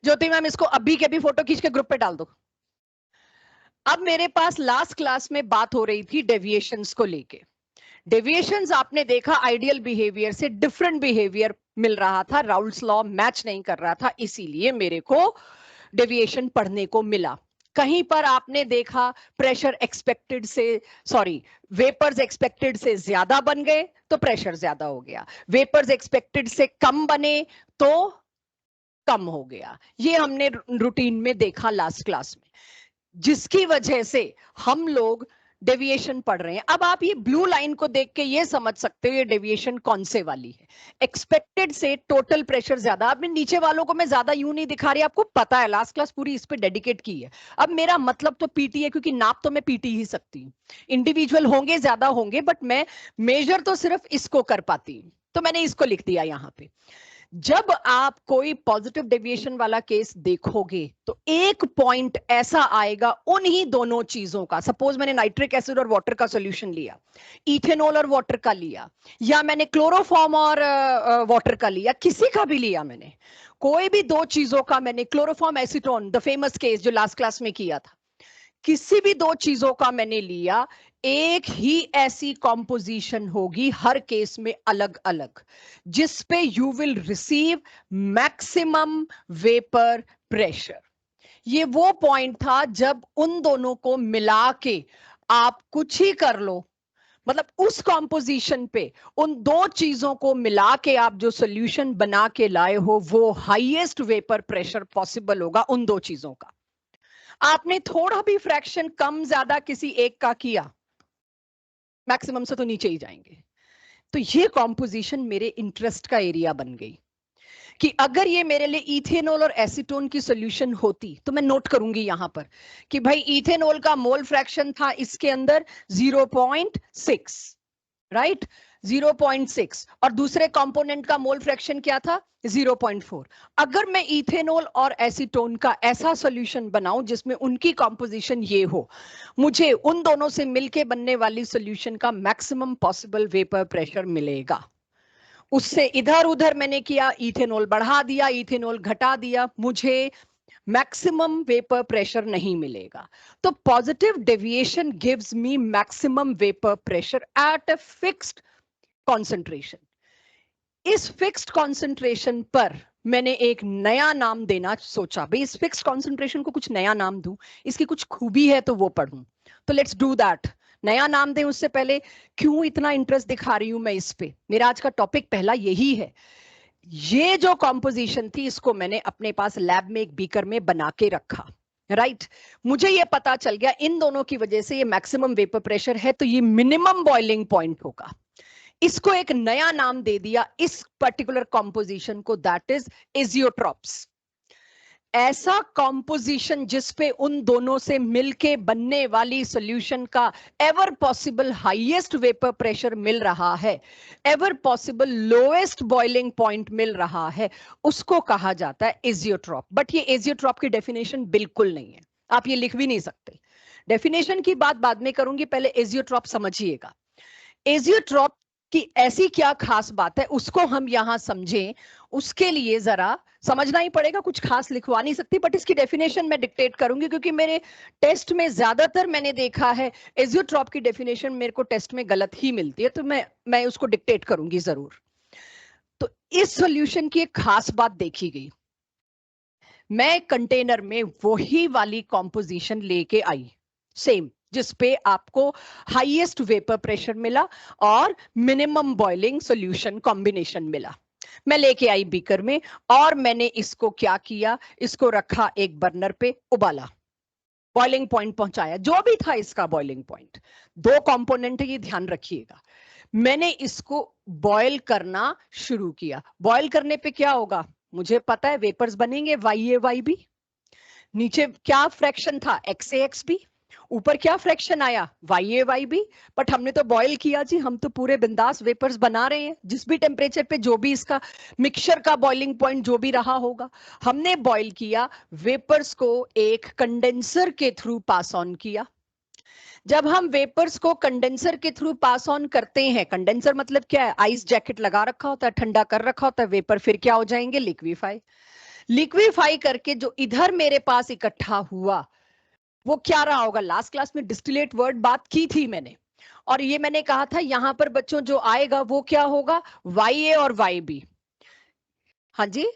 ज्योति ma'am इसको अभी के अभी फोटो खींच के ग्रुप पे डाल दो। अब मेरे पास लास्ट क्लास में बात हो रही थी डेविएशंस को लेके। डेविएशंस आपने देखा आइडियल बिहेवियर से डिफरेंट बिहेवियर मिल रहा था, राउल्स लॉ मैच नहीं कर रहा था, इसीलिए मेरे को डेविएशन पढ़ने को मिला। कहीं पर आपने देखा प्रेशर एक्सपेक्टेड से, सॉरी, वेपर्स एक्सपेक्टेड से ज्यादा बन गए तो प्रेशर ज्यादा हो गया, वेपर्स एक्सपेक्टेड से कम बने तो कम हो गया। ये हमने रूटीन में देखा लास्ट क्लास में, जिसकी वजह से हम लोग डेविएशन पढ़ रहे हैं। अब आप ये ब्लू लाइन को देख के ये समझ सकते हो ये डेविएशन कौन से वाली है। एक्सपेक्टेड से टोटल प्रेशर ज्यादा। अब नीचे वालों को मैं ज्यादा यूं नहीं दिखा रही, आपको पता है लास्ट क्लास पूरी इस पे डेडिकेट की है। अब मेरा मतलब तो पीटी है, क्योंकि नाप तो मैं पीटी ही सकती हूँ, इंडिविजुअल होंगे ज्यादा होंगे, बट मैं मेजर तो सिर्फ इसको कर पाती हूँ, तो मैंने इसको लिख दिया यहाँ पे। जब आप कोई पॉजिटिव डेविएशन वाला केस देखोगे तो एक पॉइंट ऐसा आएगा उन्हीं दोनों चीजों का। सपोज मैंने नाइट्रिक एसिड और वाटर का सॉल्यूशन लिया, इथेनॉल और वाटर का लिया, या मैंने क्लोरोफॉर्म और वाटर का लिया, किसी का भी लिया मैंने, कोई भी दो चीजों का मैंने, chloroform acetone the famous case जो लास्ट क्लास में किया था, किसी भी दो चीजों का मैंने लिया, एक ही ऐसी कॉम्पोजिशन होगी हर केस में अलग अलग, जिस पे you will receive maximum vapour pressure. ये वो पॉइंट था जब उन दोनों को मिला के आप कुछ ही कर लो, मतलब उस कॉम्पोजिशन पे उन दो चीजों को मिला के आप जो सोल्यूशन बना के लाए हो, वो हाईएस्ट वेपर प्रेशर पॉसिबल होगा उन दो चीजों का। आपने थोड़ा भी फ्रैक्शन कम ज्यादा किसी एक का किया, मैक्सिमम से तो नीचे ही जाएंगे। तो ये कॉम्पोजिशन मेरे इंटरेस्ट का एरिया बन गई कि अगर ये मेरे लिए इथेनॉल और एसीटोन की सॉल्यूशन होती तो मैं नोट करूंगी यहां पर कि भाई इथेनॉल का मोल फ्रैक्शन था इसके अंदर 0.6, राइट, 0.6, और दूसरे कंपोनेंट का मोल फ्रैक्शन क्या था 0.4। अगर मैं इथेनॉल और एसीटोन का ऐसा सॉल्यूशन बनाऊं जिसमें उनकी कंपोजिशन ये हो, मुझे उन दोनों से मिलके बनने वाली सॉल्यूशन का मैक्सिमम पॉसिबल वेपर प्रेशर मिलेगा। उससे इधर उधर मैंने किया, इथेनॉल बढ़ा दिया, इथेनॉल घटा दिया, मुझे मैक्सिमम वेपर प्रेशर नहीं मिलेगा। तो positive deviation gives me maximum vapour pressure at a fixed concentration. इस फिक्स्ड कॉन्सेंट्रेशन पर मैंने एक नया नाम देना सोचा, भाई इस फिक्स्ड कॉन्सेंट्रेशन को कुछ नया नाम दूं, इसकी कुछ खूबी है तो वो पढ़ूं। तो लेट्स डू दैट। नया नाम दें उससे पहले क्यों इतना इंटरेस्ट दिखा रही हूं मैं इस पे, मेरा आज का टॉपिक पहला यही है। ये जो कॉम्पोजिशन थी इसको मैंने अपने पास लैब में एक बीकर में बना के रखा, राइट मुझे ये पता चल गया इन दोनों की वजह से ये मैक्सिमम वेपर प्रेशर है, तो ये मिनिमम बॉइलिंग पॉइंट होगा। इसको एक नया नाम दे दिया इस पर्टिकुलर कॉम्पोजिशन को, दैट इज एजियोट्रॉप्स। ऐसा कॉम्पोजिशन जिसपे उन दोनों से मिलके बनने वाली सॉल्यूशन का ever possible highest vapour pressure मिल रहा है, ever possible lowest boiling point मिल रहा है, उसको कहा जाता है एजियोट्रॉप। बट ये एजियोट्रॉप की डेफिनेशन बिल्कुल नहीं है, आप ये लिख भी नहीं सकते। डेफिनेशन की बात बाद में करूंगी, पहले एजियोट्रॉप समझिएगा। एजियोट्रॉप की ऐसी क्या खास बात है उसको हम यहां समझें, उसके लिए जरा समझना ही पड़ेगा, कुछ खास लिखवा नहीं सकती, बट इसकी डेफिनेशन मैं डिक्टेट करूंगी क्योंकि मेरे टेस्ट में ज्यादातर मैंने देखा है एजियोट्रॉप की डेफिनेशन मेरे को टेस्ट में गलत ही मिलती है, तो मैं उसको डिक्टेट करूंगी जरूर। तो इस सॉल्यूशन की एक खास बात देखी गई, मैं कंटेनर में वही वाली कॉम्पोजिशन लेके आई, सेम जिसपे आपको हाईएस्ट वेपर प्रेशर मिला और मिनिमम बॉइलिंग सॉल्यूशन कॉम्बिनेशन मिला। मैं लेके आई बीकर में और मैंने इसको क्या किया, इसको रखा एक बर्नर पे, उबाला, बॉइलिंग पॉइंट पहुंचाया, जो भी था इसका बॉइलिंग पॉइंट। दो कंपोनेंट है ये ध्यान रखिएगा। मैंने इसको बॉयल करना शुरू किया। बॉयल करने पे क्या होगा मुझे पता है, वेपर्स बनेंगे YaYb। नीचे क्या फ्रैक्शन था XaXb, ऊपर क्या फ्रैक्शन आया YaYb। बट हमने तो बॉयल किया जी, हम तो पूरे बिंदास वेपर्स बना रहे हैं, जिस भी टेम्परेचर पे जो भी इसका मिक्सचर का बॉइलिंग पॉइंट जो भी रहा होगा, हमने बॉयल किया, वेपर्स को एक कंडेंसर के थ्रू पास ऑन किया। जब हम वेपर्स को कंडेंसर के थ्रू पास ऑन करते हैं, कंडेंसर मतलब क्या है, आइस जैकेट लगा रखा होता है, ठंडा कर रखा होता है वेपर, फिर क्या हो जाएंगे लिक्विफाई। लिक्विफाई करके जो इधर मेरे पास इकट्ठा हुआ वो क्या रहा होगा? लास्ट क्लास में डिस्टिलेट वर्ड बात की थी मैंने, और ये मैंने कहा था यहां पर बच्चों जो आएगा वो क्या होगा? YA और YB। हाँ जी,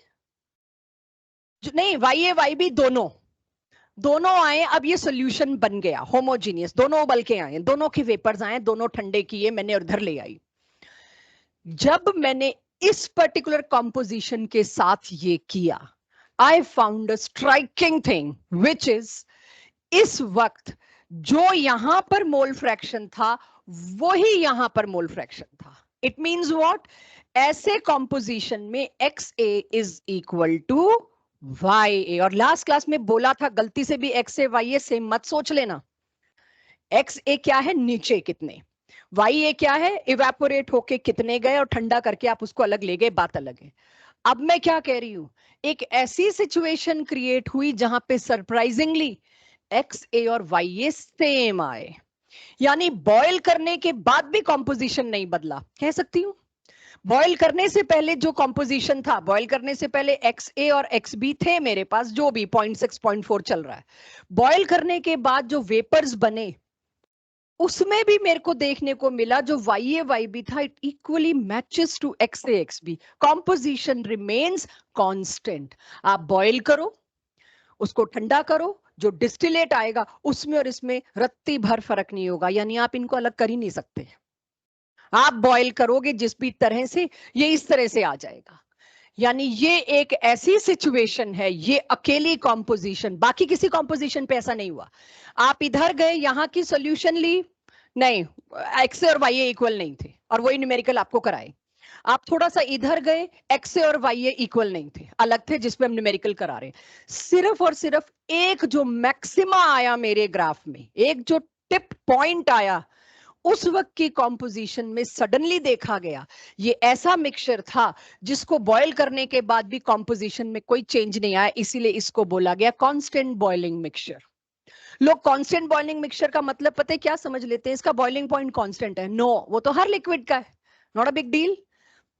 नहीं, YA YB दोनों दोनों आए। अब ये सोल्यूशन बन गया होमोजीनियस, दोनों उबल के आए, दोनों के वेपर्स आए, दोनों ठंडे किए, मैंने उधर ले आई। जब मैंने इस पर्टिकुलर कॉम्पोजिशन के साथ ये किया, I found a striking thing which is, इस वक्त जो यहां पर मोल फ्रैक्शन था वही यहां पर मोल फ्रैक्शन था। It means what? ऐसे कॉम्पोजिशन में XA is equal to YA, और लास्ट क्लास में बोला था गलती से भी XA YA सेम मत सोच लेना। XA क्या है? नीचे कितने, YA क्या है? इवेपोरेट होके कितने गए और ठंडा करके आप उसको अलग ले गए, बात अलग है। अब मैं क्या कह रही हूं, एक ऐसी सिचुएशन क्रिएट हुई जहां पे सरप्राइजिंगली XA और YA सेम आए, यानी बॉयल करने के बाद भी कॉम्पोजिशन नहीं बदला, कह सकती हूं। बॉयल करने से पहले जो कॉम्पोजिशन था, बॉयल करने से पहले XA और XB थे मेरे पास, जो भी 0.6 0.4 चल रहा है। बॉयल करने के बाद जो वेपर्स बने उसमें भी मेरे को देखने को मिला जो YA YB था, it equally matches to XA XB, composition remains constant. आप बॉयल करो, उसको ठंडा करो, जो डिस्टिलेट आएगा उसमें और इसमें रत्ती भर फर्क नहीं होगा, यानी आप इनको अलग कर ही नहीं सकते। आप बॉयल करोगे जिस भी तरह से, ये इस तरह से आ जाएगा। यानी ये एक ऐसी सिचुएशन है, ये अकेली कॉम्पोजिशन, बाकी किसी कॉम्पोजिशन पे ऐसा नहीं हुआ। आप इधर गए, यहां की सोल्यूशन ली, नहीं, XA और YA इक्वल नहीं थे, और वही न्यूमेरिकल आपको कराए। आप थोड़ा सा इधर गए, XA और YA इक्वल नहीं थे, अलग थे, जिसपे हम न्यूमेरिकल करा रहे। सिर्फ और सिर्फ एक जो मैक्सिमा आया मेरे ग्राफ में, एक जो टिप पॉइंट आया, उस वक्त की कॉम्पोजिशन में सडनली देखा गया ये ऐसा मिक्सचर था जिसको बॉयल करने के बाद भी कॉम्पोजिशन में कोई चेंज नहीं आया, इसीलिए इसको बोला गया कांस्टेंट बॉइलिंग मिक्सचर। लोग कांस्टेंट बॉइलिंग मिक्सचर का मतलब पता है क्या समझ लेते हैं? इसका बॉइलिंग पॉइंट कांस्टेंट है। नो, वो तो हर लिक्विड का है, नॉट अ बिग डील।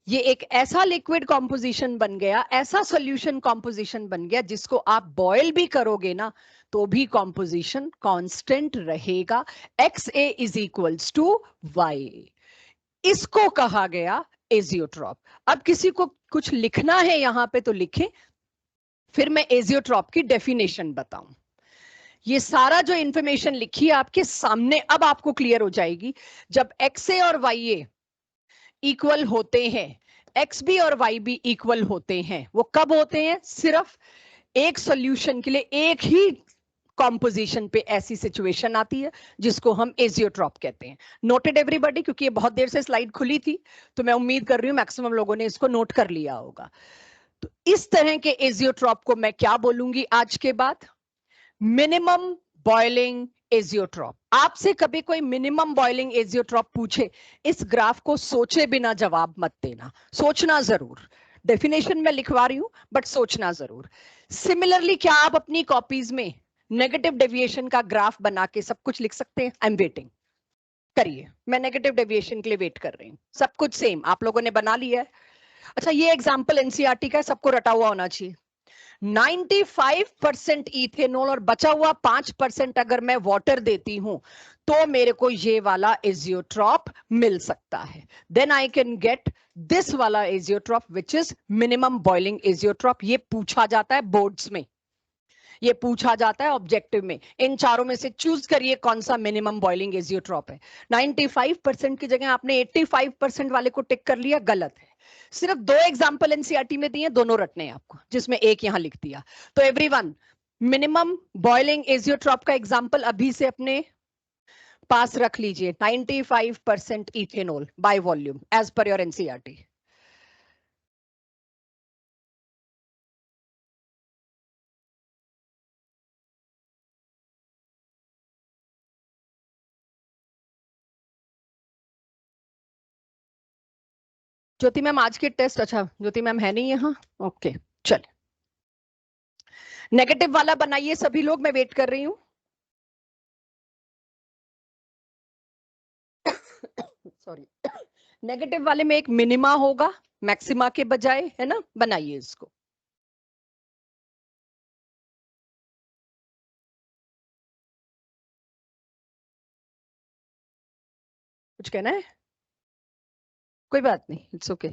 ये एक ऐसा लिक्विड कॉम्पोजिशन बन गया, ऐसा सोल्यूशन कॉम्पोजिशन बन गया जिसको आप बॉयल भी करोगे ना तो भी कॉम्पोजिशन कांस्टेंट रहेगा। XA is equals to YA, इसको कहा गया एजियोट्रॉप। अब किसी को कुछ लिखना है यहां पे तो लिखे, फिर मैं एजियोट्रॉप की डेफिनेशन बताऊं। ये सारा जो इंफॉर्मेशन लिखी है आपके सामने, अब आपको क्लियर हो जाएगी। जब XA और YA इक्वल होते हैं, XB और YB इक्वल होते हैं, वो कब होते हैं? सिर्फ एक सॉल्यूशन के लिए, एक ही कॉम्पोजिशन पे ऐसी सिचुएशन आती है जिसको हम एजियोट्रॉप कहते हैं। Noted everybody? क्योंकि ये बहुत देर से स्लाइड खुली थी तो मैं उम्मीद कर रही हूं मैक्सिमम लोगों ने इसको नोट कर लिया होगा। तो इस तरह के एजियोट्रॉप को मैं क्या बोलूंगी आज के बाद? Minimum boiling azeotrope. आपसे कभी कोई मिनिमम बॉइलिंग एजियोट्रॉप पूछे, इस ग्राफ को सोचे बिना जवाब मत देना, सोचना जरूर। डेफिनेशन में लिखवा रही हूं बट सोचना जरूर। सिमिलरली क्या आप अपनी कॉपीज में नेगेटिव डेविएशन का ग्राफ बना के सब कुछ लिख सकते हैं? आई एम वेटिंग, करिए, मैं नेगेटिव डेविएशन के लिए वेट कर रही हूँ। सब कुछ सेम आप लोगों ने बना लिया है। अच्छा, ये एग्जाम्पल एनसीईआरटी का, सबको रटा हुआ होना चाहिए। 95% इथेनॉल और बचा हुआ 5% अगर मैं वाटर देती हूं तो मेरे को ये वाला एजियोट्रॉप मिल सकता है। Then I can get this वाला azeotrope which is minimum boiling azeotrope. ये पूछा जाता है बोर्ड्स में, ये पूछा जाता है ऑब्जेक्टिव में। इन चारों में से चूज करिए कौन सा मिनिमम बॉइलिंग एजियोट्रॉप है। 95% की जगह आपने 85% वाले को टिक कर लिया, गलत है। सिर्फ 2 एग्जांपल एनसीईआरटी में दिए, दोनों रटने हैं आपको, जिसमें एक यहां लिख दिया। तो एवरीवन, मिनिमम बॉइलिंग एजियोट्रॉप का एग्जांपल अभी से अपने पास रख लीजिए, 95% ethanol by volume as per your NCERT. Jyoti ma'am आज के टेस्ट, अच्छा ज्योति मैम है नहीं यहाँ, ओके चल। नेगेटिव वाला बनाइए सभी लोग, मैं वेट कर रही हूं। सॉरी, नेगेटिव वाले में एक मिनिमा होगा मैक्सिमा के बजाय, है ना? बनाइए इसको। कुछ कहना है? कोई बात नहीं, इट्स ओके।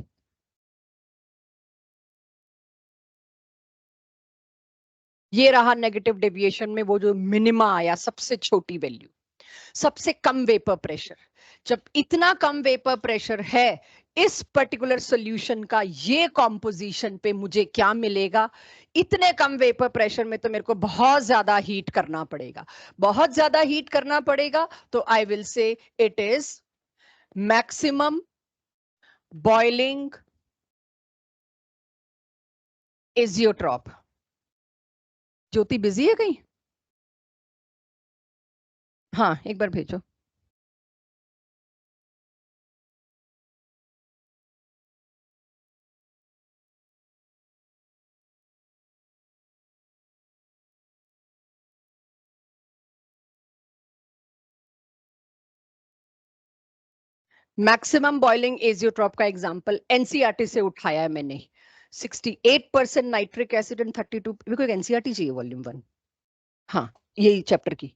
ये रहा नेगेटिव डेविएशन में वो जो मिनिमा आया, सबसे छोटी वैल्यू, सबसे कम वेपर प्रेशर। जब इतना कम वेपर प्रेशर है इस पर्टिकुलर सॉल्यूशन का, ये कॉम्पोजिशन पे मुझे क्या मिलेगा? इतने कम वेपर प्रेशर में तो मेरे को बहुत ज्यादा हीट करना पड़ेगा, बहुत ज्यादा हीट करना पड़ेगा। तो I will say it is maximum boiling azeotrope. Jyoti busy है कहीं? हाँ, एक बार भेजो। मैक्सिमम बॉइलिंग एजियोट्रॉप का एग्जांपल एनसीईआरटी से उठाया है मैंने। 68% नाइट्रिक एसिड एंड 32, मेरे को एनसीईआरटी चाहिए वॉल्यूम 1, हाँ यही चैप्टर की।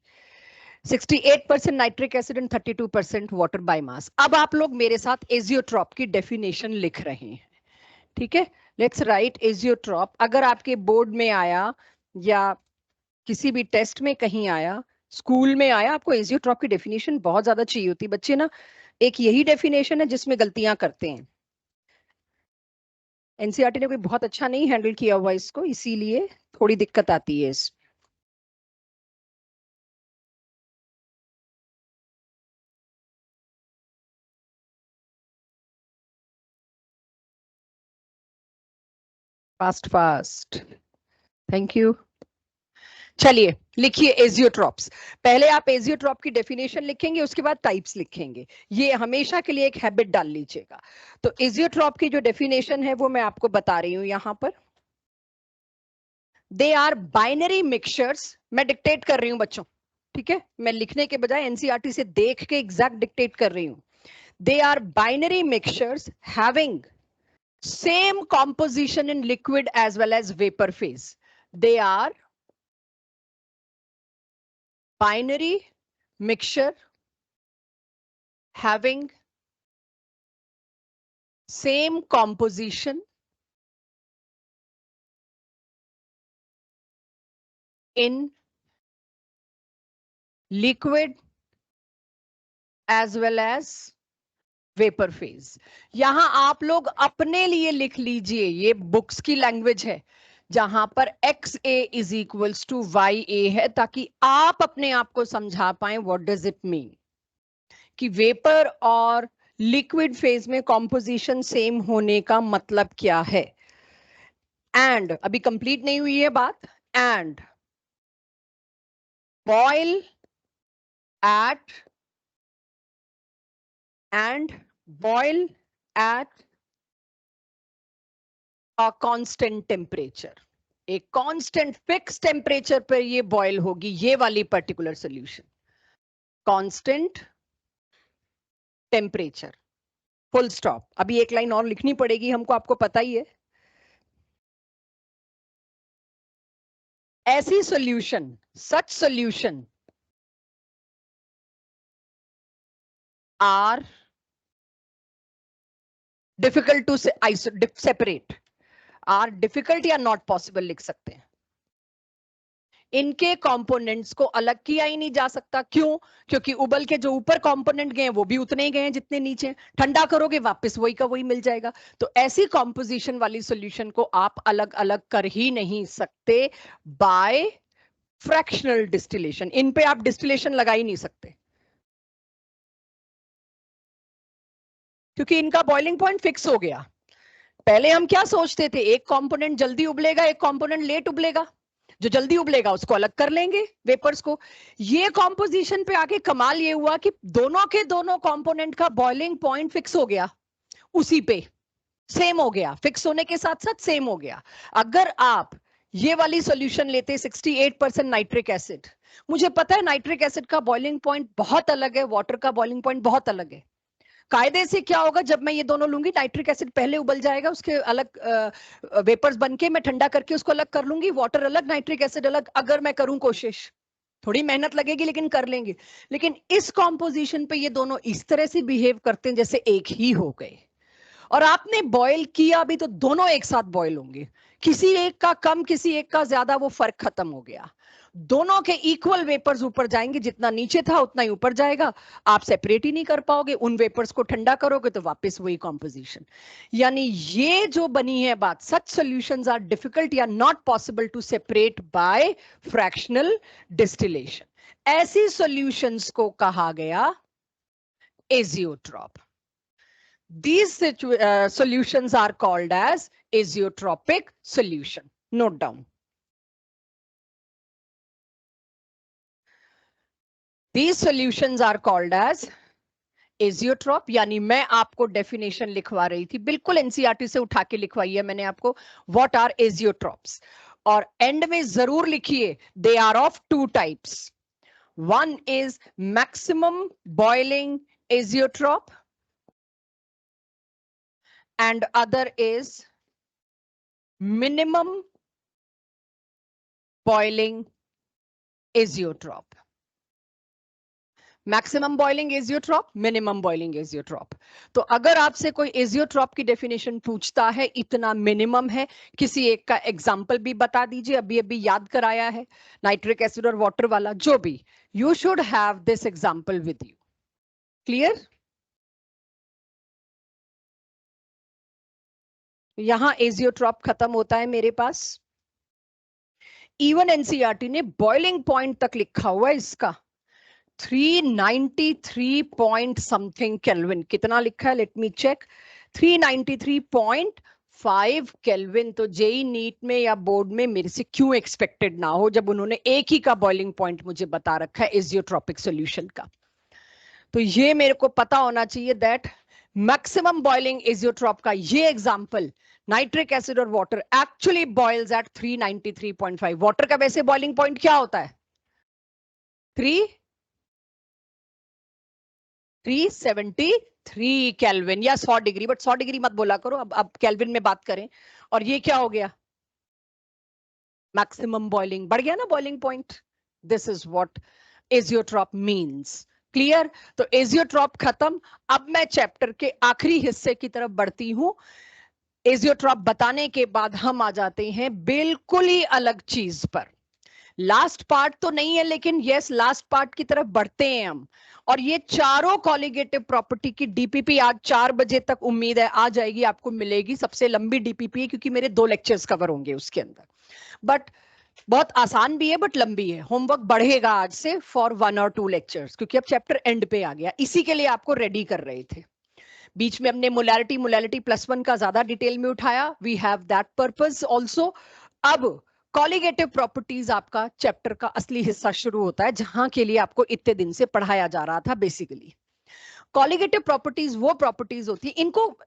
68% nitric acid and 32% water by mass. अब आप लोग मेरे साथ एजियोट्रॉप की डेफिनेशन लिख रहे हैं, ठीक है? Let's write azeotrope. अगर आपके बोर्ड में आया या किसी भी टेस्ट में कहीं आया, स्कूल में आया, आपको एजियोट्रॉप की डेफिनेशन बहुत ज्यादा चाहिए होती बच्चे ना। एक यही डेफिनेशन है जिसमें गलतियां करते हैं। एनसीईआरटी ने कोई बहुत अच्छा नहीं हैंडल किया हुआ इसको, इसीलिए थोड़ी दिक्कत आती है इस। Fast fast, thank you. चलिए लिखिए एजियोट्रॉप्स। पहले आप एजियोट्रॉप की डेफिनेशन लिखेंगे, उसके बाद टाइप्स लिखेंगे। ये हमेशा के लिए एक हैबिट डाल लीजिएगा। तो एजियोट्रॉप की जो डेफिनेशन है वो मैं आपको बता रही हूं यहां पर। They are binary mixtures. मैं डिक्टेट कर रही हूं बच्चों, ठीक है? मैं लिखने के बजाय एनसीईआरटी से देख के एग्जैक्ट डिक्टेट कर रही हूं। They are binary mixtures having same composition in liquid as well as vapor phase. They are binary mixture having same composition in liquid as well as vapour phase. यहां आप लोग अपने लिए लिख लीजिए, ये बुक्स की लैंग्वेज है जहां पर X A is equals to Y A है, ताकि आप अपने आप को समझा पाए व्हाट डज इट मीन कि वेपर और लिक्विड फेज में कॉम्पोजिशन सेम होने का मतलब क्या है। एंड अभी कंप्लीट नहीं हुई है बात। And boil at and boil at a constant temperature. एक कांस्टेंट फिक्स टेम्परेचर पर ये बॉयल होगी, ये वाली particular solution. Constant temperature, full stop. अभी एक लाइन और लिखनी पड़ेगी हमको, आपको पता ही है। ऐसी solution, such solution are difficult to separate, are difficult या नॉट पॉसिबल लिख सकते हैं। इनके कंपोनेंट्स को अलग किया ही नहीं जा सकता। क्यों? क्योंकि उबल के जो ऊपर कंपोनेंट गए वो भी उतने ही गए हैं जितने नीचे। ठंडा करोगे वापस वही का वही मिल जाएगा। तो ऐसी कॉम्पोजिशन वाली सॉल्यूशन को आप अलग अलग कर ही नहीं सकते बाय फ्रैक्शनल डिस्टिलेशन। इन पे आप डिस्टिलेशन लगा ही नहीं सकते क्योंकि इनका बॉइलिंग पॉइंट फिक्स हो गया। पहले हम क्या सोचते थे, एक कंपोनेंट जल्दी उबलेगा, एक कंपोनेंट लेट उबलेगा। जो जल्दी उबलेगा उसको अलग कर लेंगे, वेपर्स को। ये कॉम्पोजिशन पे आके कमाल ये हुआ कि दोनों के दोनों कंपोनेंट का बॉइलिंग पॉइंट फिक्स हो गया, उसी पे सेम हो गया, फिक्स होने के साथ साथ सेम हो गया। अगर आप ये वाली सॉल्यूशन लेते 68% नाइट्रिक एसिड, मुझे पता है नाइट्रिक एसिड का बॉइलिंग पॉइंट बहुत अलग है, वाटर का बॉइलिंग पॉइंट बहुत अलग है। कायदे से क्या होगा, जब मैं ये दोनों लूंगी, नाइट्रिक एसिड पहले उबल जाएगा, उसके अलग वेपर्स बन के मैं ठंडा करके उसको अलग कर लूंगी, वाटर अलग नाइट्रिक एसिड अलग, अगर मैं करूं कोशिश। थोड़ी मेहनत लगेगी लेकिन कर लेंगे। लेकिन इस कॉम्पोजिशन पे ये दोनों इस तरह से बिहेव करते हैं जैसे एक ही हो गए, और आपने बॉयल किया भी तो दोनों एक साथ बॉयल होंगे, किसी एक का कम किसी एक का ज्यादा, वो फर्क खत्म हो गया। दोनों के इक्वल वेपर्स ऊपर जाएंगे, जितना नीचे था उतना ही ऊपर जाएगा। आप सेपरेट ही नहीं कर पाओगे, उन वेपर्स को ठंडा करोगे तो वापस वही कॉम्पोजिशन। यानी ये जो बनी है बात, सच सॉल्यूशंस आर डिफिकल्ट या not possible to separate by fractional distillation. ऐसी सॉल्यूशंस को कहा गया azeotrope. These solutions are called as azeotropic solution. Note down. These solutions are called as azeotrope. यानी मैं आपको डेफिनेशन लिखवा रही थी, बिल्कुल एनसीईआरटी से उठा के लिखवाई है मैंने आपको, व्हाट आर एजियोट्रॉप्स। और एंड में जरूर लिखिए they are of two types. One is maximum boiling azeotrope and other is minimum boiling azeotrope. Maximum boiling azeotrope, minimum boiling azeotrope. तो अगर आपसे कोई एजियोट्रॉप की डेफिनेशन पूछता है, इतना मिनिमम है, किसी एक का एग्जांपल भी बता दीजिए, अभी अभी याद कराया है नाइट्रिक एसिड और वाटर वाला, जो भी, you should have this example with you. Clear? यहां एजियोट्रॉप खत्म होता है मेरे पास। इवन एनसीईआरटी ने बॉइलिंग पॉइंट तक लिखा हुआ है इसका, 393 पॉइंट समथिंग केल्विन। कितना लिखा है, लेट मी चेक, 393.5 केल्विन। तो जेई नीट में या बोर्ड में मेरे से क्यों एक्सपेक्टेड ना हो, जब उन्होंने एक ही का बॉइलिंग पॉइंट मुझे बता रखा है एजियोट्रॉपिक सॉल्यूशन का। तो ये मेरे को पता होना चाहिए दैट मैक्सिमम बॉइलिंग एजियोट्रॉप का ये एग्जांपल, नाइट्रिक एसिड और water actually boils at 393.5। Water का वैसे बॉइलिंग पॉइंट क्या होता है, 373 केल्विन या 100 डिग्री, बट 100 डिग्री मत बोला करो, अब केल्विन में बात करें। और ये क्या हो गया, मैक्सिमम बॉइलिंग, बढ़ गया ना boiling point. This is what azeotrope means. Clear? तो एजियोट्रॉप खत्म। अब मैं चैप्टर के आखिरी हिस्से की तरफ बढ़ती हूं। एजियोट्रॉप बताने के बाद हम आ जाते हैं बिल्कुल ही अलग चीज पर। लास्ट पार्ट तो नहीं है, लेकिन यस लास्ट पार्ट की तरफ बढ़ते हैं हम। और ये चारों कॉलिगेटिव प्रॉपर्टी की डीपीपी आज 4 बजे तक उम्मीद है आ जाएगी, आपको मिलेगी। सबसे लंबी डीपीपी है क्योंकि मेरे 2 लेक्चर्स कवर होंगे उसके अंदर, बट बहुत आसान भी है बट लंबी है। होमवर्क बढ़ेगा आज से फॉर 1 और 2 लेक्चर्स, क्योंकि अब चैप्टर एंड पे आ गया, इसी के लिए आपको रेडी कर रहे थे। बीच में हमने मोलैरिटी +1 का ज्यादा डिटेल में उठाया, we have that purpose also. अब कॉलिगेटिव प्रॉपर्टीज आपका चैप्टर का असली हिस्सा शुरू होता है, जहां के लिए आपको इतने दिन से पढ़ाया जा रहा था। बेसिकली कॉलिगेटिव प्रॉपर्टीज वो प्रॉपर्टीज होती है, इनको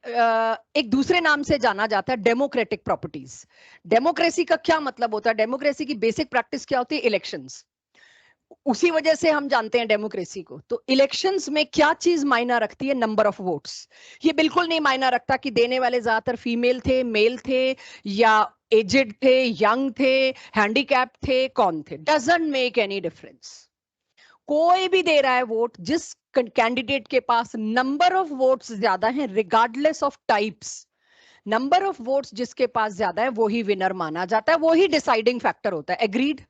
एक दूसरे नाम से जाना जाता है डेमोक्रेटिक प्रॉपर्टीज। डेमोक्रेसी का क्या मतलब होता है, डेमोक्रेसी की बेसिक प्रैक्टिस क्या होती है, इलेक्शंस। उसी वजह से हम जानते हैं डेमोक्रेसी को। तो इलेक्शंस में क्या चीज मायना रखती है, नंबर ऑफ वोट्स। ये बिल्कुल नहीं मायना रखता कि देने वाले ज्यादातर फीमेल थे, मेल थे, या एजेड थे, यंग थे, हैंडीकैप थे, कौन थे, डजंट मेक एनी डिफरेंस। कोई भी दे रहा है वोट, जिस कैंडिडेट के पास नंबर ऑफ वोट्स ज्यादा हैं, regardless of types, number of votes जिसके पास ज्यादा है वो ही विनर माना जाता है, वो ही डिसाइडिंग फैक्टर होता है। एग्रीड?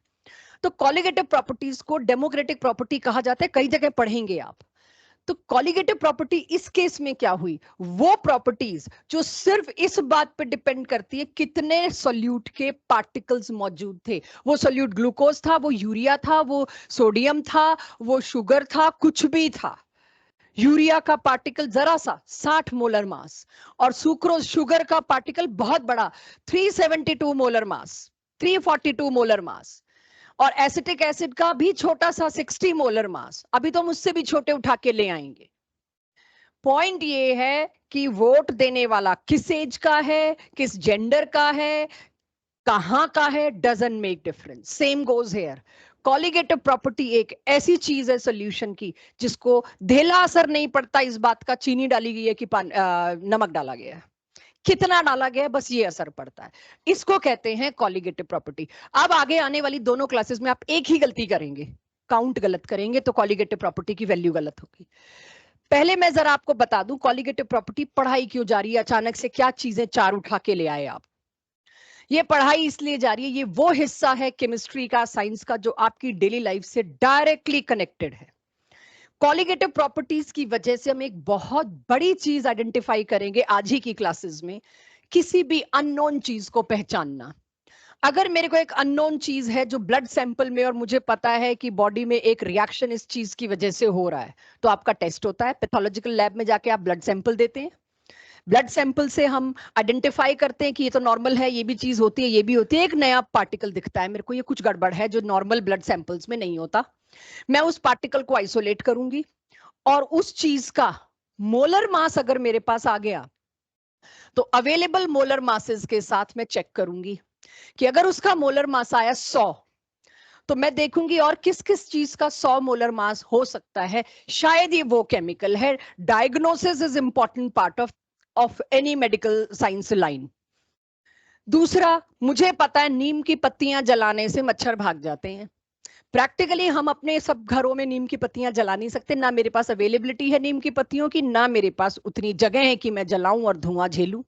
तो कॉलिगेटिव प्रॉपर्टीज को डेमोक्रेटिक प्रॉपर्टी कहा जाता है, कई जगह पढ़ेंगे आप। तो कॉलिगेटिव प्रॉपर्टी इस केस में क्या हुई, वो प्रॉपर्टीज जो सिर्फ इस बात पे डिपेंड करती है कितने सोल्यूट के पार्टिकल्स मौजूद थे। वो सोल्यूट ग्लूकोज था, वो यूरिया था, वो सोडियम था, वो शुगर था, कुछ भी था। यूरिया का पार्टिकल जरा सा 60 मोलर मास, और सुक्रोज शुगर का पार्टिकल बहुत बड़ा 372 मोलर मास, 342 मोलर मास, और एसिटिक एसिड का भी छोटा सा 60 मोलर मास। अभी तो हम उससे भी छोटे उठा के ले आएंगे। पॉइंट ये है कि वोट देने वाला किस एज का है, किस जेंडर का है, कहां का है, doesn't make difference. Same goes hair. Colligative property एक ऐसी चीज है सोल्यूशन की जिसको धेला असर नहीं पड़ता इस बात का चीनी डाली गई है कि नमक डाला गया है, कितना डाला गया है, बस ये असर पड़ता है। इसको कहते हैं कॉलिगेटिव प्रॉपर्टी। अब आगे आने वाली दोनों क्लासेस में आप एक ही गलती करेंगे, काउंट गलत करेंगे तो कॉलिगेटिव प्रॉपर्टी की वैल्यू गलत होगी। पहले मैं जरा आपको बता दूं कॉलिगेटिव प्रॉपर्टी पढ़ाई क्यों जा रही है, अचानक से क्या चीजें चार उठा के ले आए आप। ये पढ़ाई इसलिए जा रही है, ये वो हिस्सा है केमिस्ट्री का, साइंस का, जो आपकी डेली लाइफ से डायरेक्टली कनेक्टेड है। कॉलिगेटिव प्रॉपर्टीज की वजह से हम एक बहुत बड़ी चीज आइडेंटिफाई करेंगे आज ही की क्लासेस में, किसी भी अननोन चीज को पहचानना। अगर मेरे को एक अननोन चीज है जो ब्लड सैंपल में, और मुझे पता है कि बॉडी में एक रिएक्शन इस चीज की वजह से हो रहा है, तो आपका टेस्ट होता है, पैथोलॉजिकल लैब में जाके आप ब्लड सैंपल देते हैं। ब्लड सैंपल से हम आइडेंटिफाई करते हैं कि ये तो नॉर्मल है, ये भी चीज होती है, ये भी होती है, एक नया पार्टिकल दिखता है मेरे को, ये कुछ गड़बड़ है जो नॉर्मल ब्लड सैंपल्स में नहीं होता। मैं उस पार्टिकल को आइसोलेट करूंगी और उस चीज का मोलर मास अगर मेरे पास आ गया तो अवेलेबल मोलर मासेस के साथ मैं चेक करूंगी कि अगर उसका मोलर मास आया 100, तो मैं देखूंगी और किस किस चीज का 100 मोलर मास हो सकता है, शायद ये वो केमिकल है। Diagnosis is important part of any medical science line. दूसरा, मुझे पता है नीम की पत्तियां जलाने से मच्छर भाग जाते हैं। प्रैक्टिकली हम अपने सब घरों में नीम की पत्तियां जला नहीं सकते, ना मेरे पास अवेलेबिलिटी है नीम की पत्तियों की, ना मेरे पास उतनी जगह है कि मैं जलाऊं और धुआं झेलूं।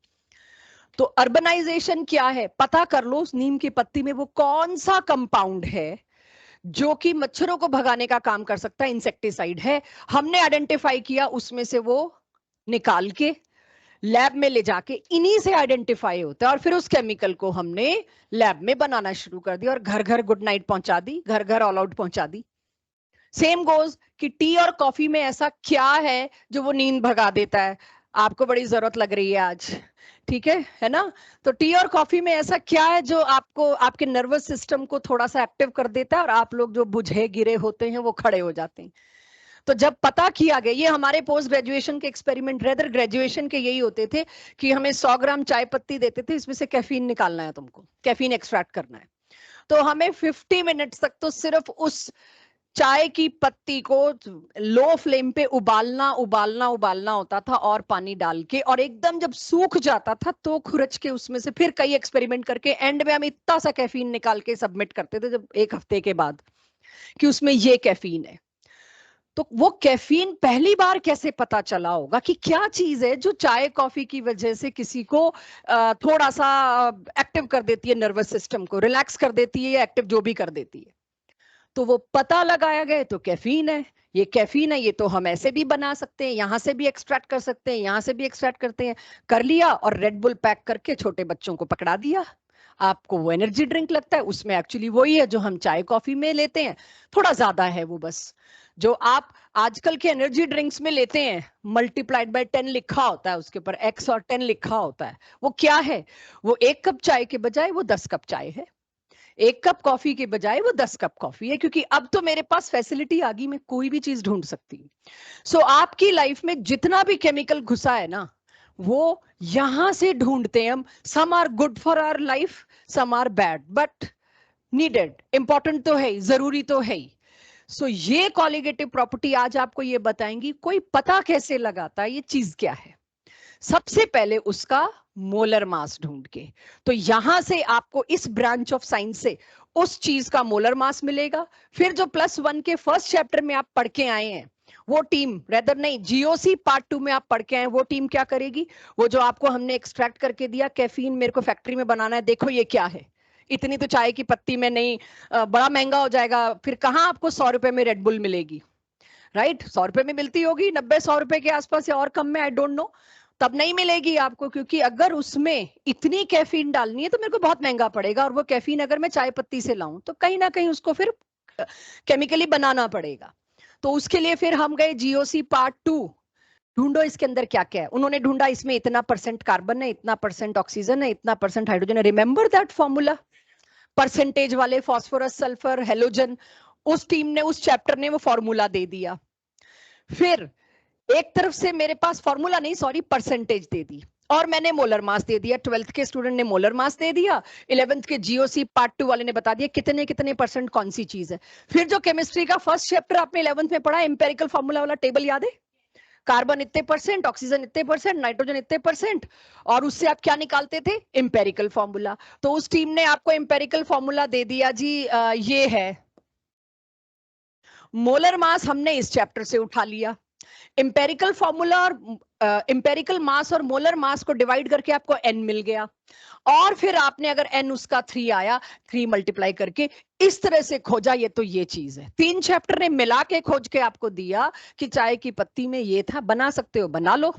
तो अर्बनाइजेशन क्या है, पता कर लो उस नीम की पत्ती में वो कौन सा कंपाउंड है जो कि मच्छरों को भगाने का काम कर सकता है, इंसेक्टिसाइड है। हमने आइडेंटिफाई किया, उसमें से वो निकाल के लैब में ले जाके इन्हीं से आइडेंटिफाई होता है, और फिर उस केमिकल को हमने लैब में बनाना शुरू कर दिया और घर घर गुड नाइट पहुंचा दी, घर घर ऑल आउट पहुंचा दी। सेम गोज कि टी और कॉफी में ऐसा क्या है जो वो नींद भगा देता है। आपको बड़ी जरूरत लग रही है आज, ठीक है ना? तो टी और कॉफी में ऐसा क्या है जो आपको आपके नर्वस सिस्टम को थोड़ा सा एक्टिव कर देता है और आप लोग जो बुझे गिरे होते हैं वो खड़े हो जाते हैं। तो जब पता किया गया, ये हमारे पोस्ट ग्रेजुएशन के एक्सपेरिमेंट, रेदर ग्रेजुएशन के यही होते थे कि हमें 100 ग्राम चाय पत्ती देते थे, इसमें से कैफीन निकालना है, तुमको कैफीन एक्सट्रैक्ट करना है। तो हमें 50 मिनट्स तक तो सिर्फ उस चाय की पत्ती को लो फ्लेम पे उबालना उबालना उबालना होता था, और पानी डाल के, और एकदम जब सूख जाता था तो खुरच के उसमें से फिर कई एक्सपेरिमेंट करके एंड में हम इतना सा कैफीन निकाल के सबमिट करते थे जब 1 हफ्ते के बाद कि उसमें ये कैफीन है। तो वो कैफीन पहली बार कैसे पता चला होगा कि क्या चीज है जो चाय कॉफी की वजह से किसी को थोड़ा सा एक्टिव कर देती है, नर्वस सिस्टम को रिलैक्स कर देती है या एक्टिव जो भी कर देती है। तो वो पता लगाया गया तो कैफीन है, ये कैफीन है, ये तो हम ऐसे भी बना सकते हैं, यहां से भी एक्सट्रैक्ट कर सकते हैं, यहां से भी एक्सट्रैक्ट करते हैं, कर लिया और रेड बुल पैक करके छोटे बच्चों को पकड़ा दिया। आपको वो एनर्जी ड्रिंक लगता है, उसमें एक्चुअली वही है जो हम चाय कॉफी में लेते हैं, थोड़ा ज्यादा है वो बस। जो आप आजकल के एनर्जी ड्रिंक्स में लेते हैं मल्टीप्लाइड बाय 10 लिखा होता है, उसके ऊपर एक्स और 10 लिखा होता है, वो क्या है? वो 1 कप चाय के बजाय वो 10 कप चाय है, 1 कप कॉफी के बजाय वो 10 कप कॉफी है, क्योंकि अब तो मेरे पास फैसिलिटी आ गई, मैं कोई भी चीज ढूंढ सकती हूँ। सो आपकी लाइफ में जितना भी केमिकल घुसा है ना, वो यहां से ढूंढते हैं हम। Some are good for our life, some are bad, but needed, important तो है ही, जरूरी तो है ही। सो ये कॉलिगेटिव प्रॉपर्टी आज आपको ये बताएंगी, कोई पता कैसे लगाता है ये चीज क्या है। सबसे पहले उसका मोलर मास ढूंढ के, तो यहां से आपको इस ब्रांच ऑफ साइंस से उस चीज का मोलर मास मिलेगा। फिर जो +1 के फर्स्ट चैप्टर में आप पढ़ के आए हैं, वो टीम, रेदर नहीं, जीओसी पार्ट 2 में आप पढ़ के आए, वो टीम क्या करेगी? वो जो आपको हमने एक्सट्रैक्ट करके दिया कैफीन, मेरे को फैक्ट्री में बनाना है, देखो ये क्या है, इतनी तो चाय की पत्ती में नहीं, बड़ा महंगा हो जाएगा, फिर कहां आपको 100 रुपए में रेड बुल मिलेगी, राइट? 100 रुपए में मिलती होगी, 90-100 रुपए के आसपास या और कम में, आई डोंट नो, तब नहीं मिलेगी आपको, क्योंकि अगर उसमें इतनी कैफीन डालनी है तो मेरे को बहुत महंगा पड़ेगा, और वो कैफीन अगर मैं चाय पत्ती से लाऊं तो कहीं ना कहीं उसको फिर केमिकली बनाना पड़ेगा। तो उसके लिए फिर हम गए जीओसी पार्ट 2, ढूंढो इसके अंदर क्या क्या है। उन्होंने ढूंढा इसमें इतना % कार्बन है, इतना % ऑक्सीजन है, इतना % हाइड्रोजन है। रिमेंबर दैट फॉर्मूला, परसेंटेज वाले फॉस्फोरस सल्फर हेलोजन, उस टीम ने, उस चैप्टर ने वो फॉर्मूला दे दिया। फिर एक तरफ से मेरे पास फॉर्मूला नहीं, सॉरी, परसेंटेज दे दी, और मैंने मोलर मास दे दिया। 12th के स्टूडेंट ने मोलर मास दे दिया, 11th के जीओसी पार्ट 2 वाले ने बता दिया कितने कितने % कौन सी चीज है। फिर जो केमिस्ट्री का फर्स्ट चैप्टर आपने 11th में पढ़ा, एम्पेरिकल फॉर्मूला वाला टेबल याद है? कार्बन इतने %, ऑक्सीजन इतने %, नाइट्रोजन इतने %, और उससे आप क्या निकालते थे? Empirical formula. तो उस टीम ने आपको एम्पेरिकल फॉर्मूला दे दिया जी, ये है मोलर मास हमने इस चैप्टर से उठा लिया। इंपेरिकल फॉर्मूला और इंपेरिकल मास और मोलर मास को डिवाइड करके आपको n मिल गया, और फिर आपने अगर n उसका 3 आया, 3 मल्टीप्लाई करके इस तरह से खोजा। ये तो ये चीज है, 3 चैप्टर ने मिला के खोज के आपको दिया कि चाय की पत्ती में ये था, बना सकते हो बना लो,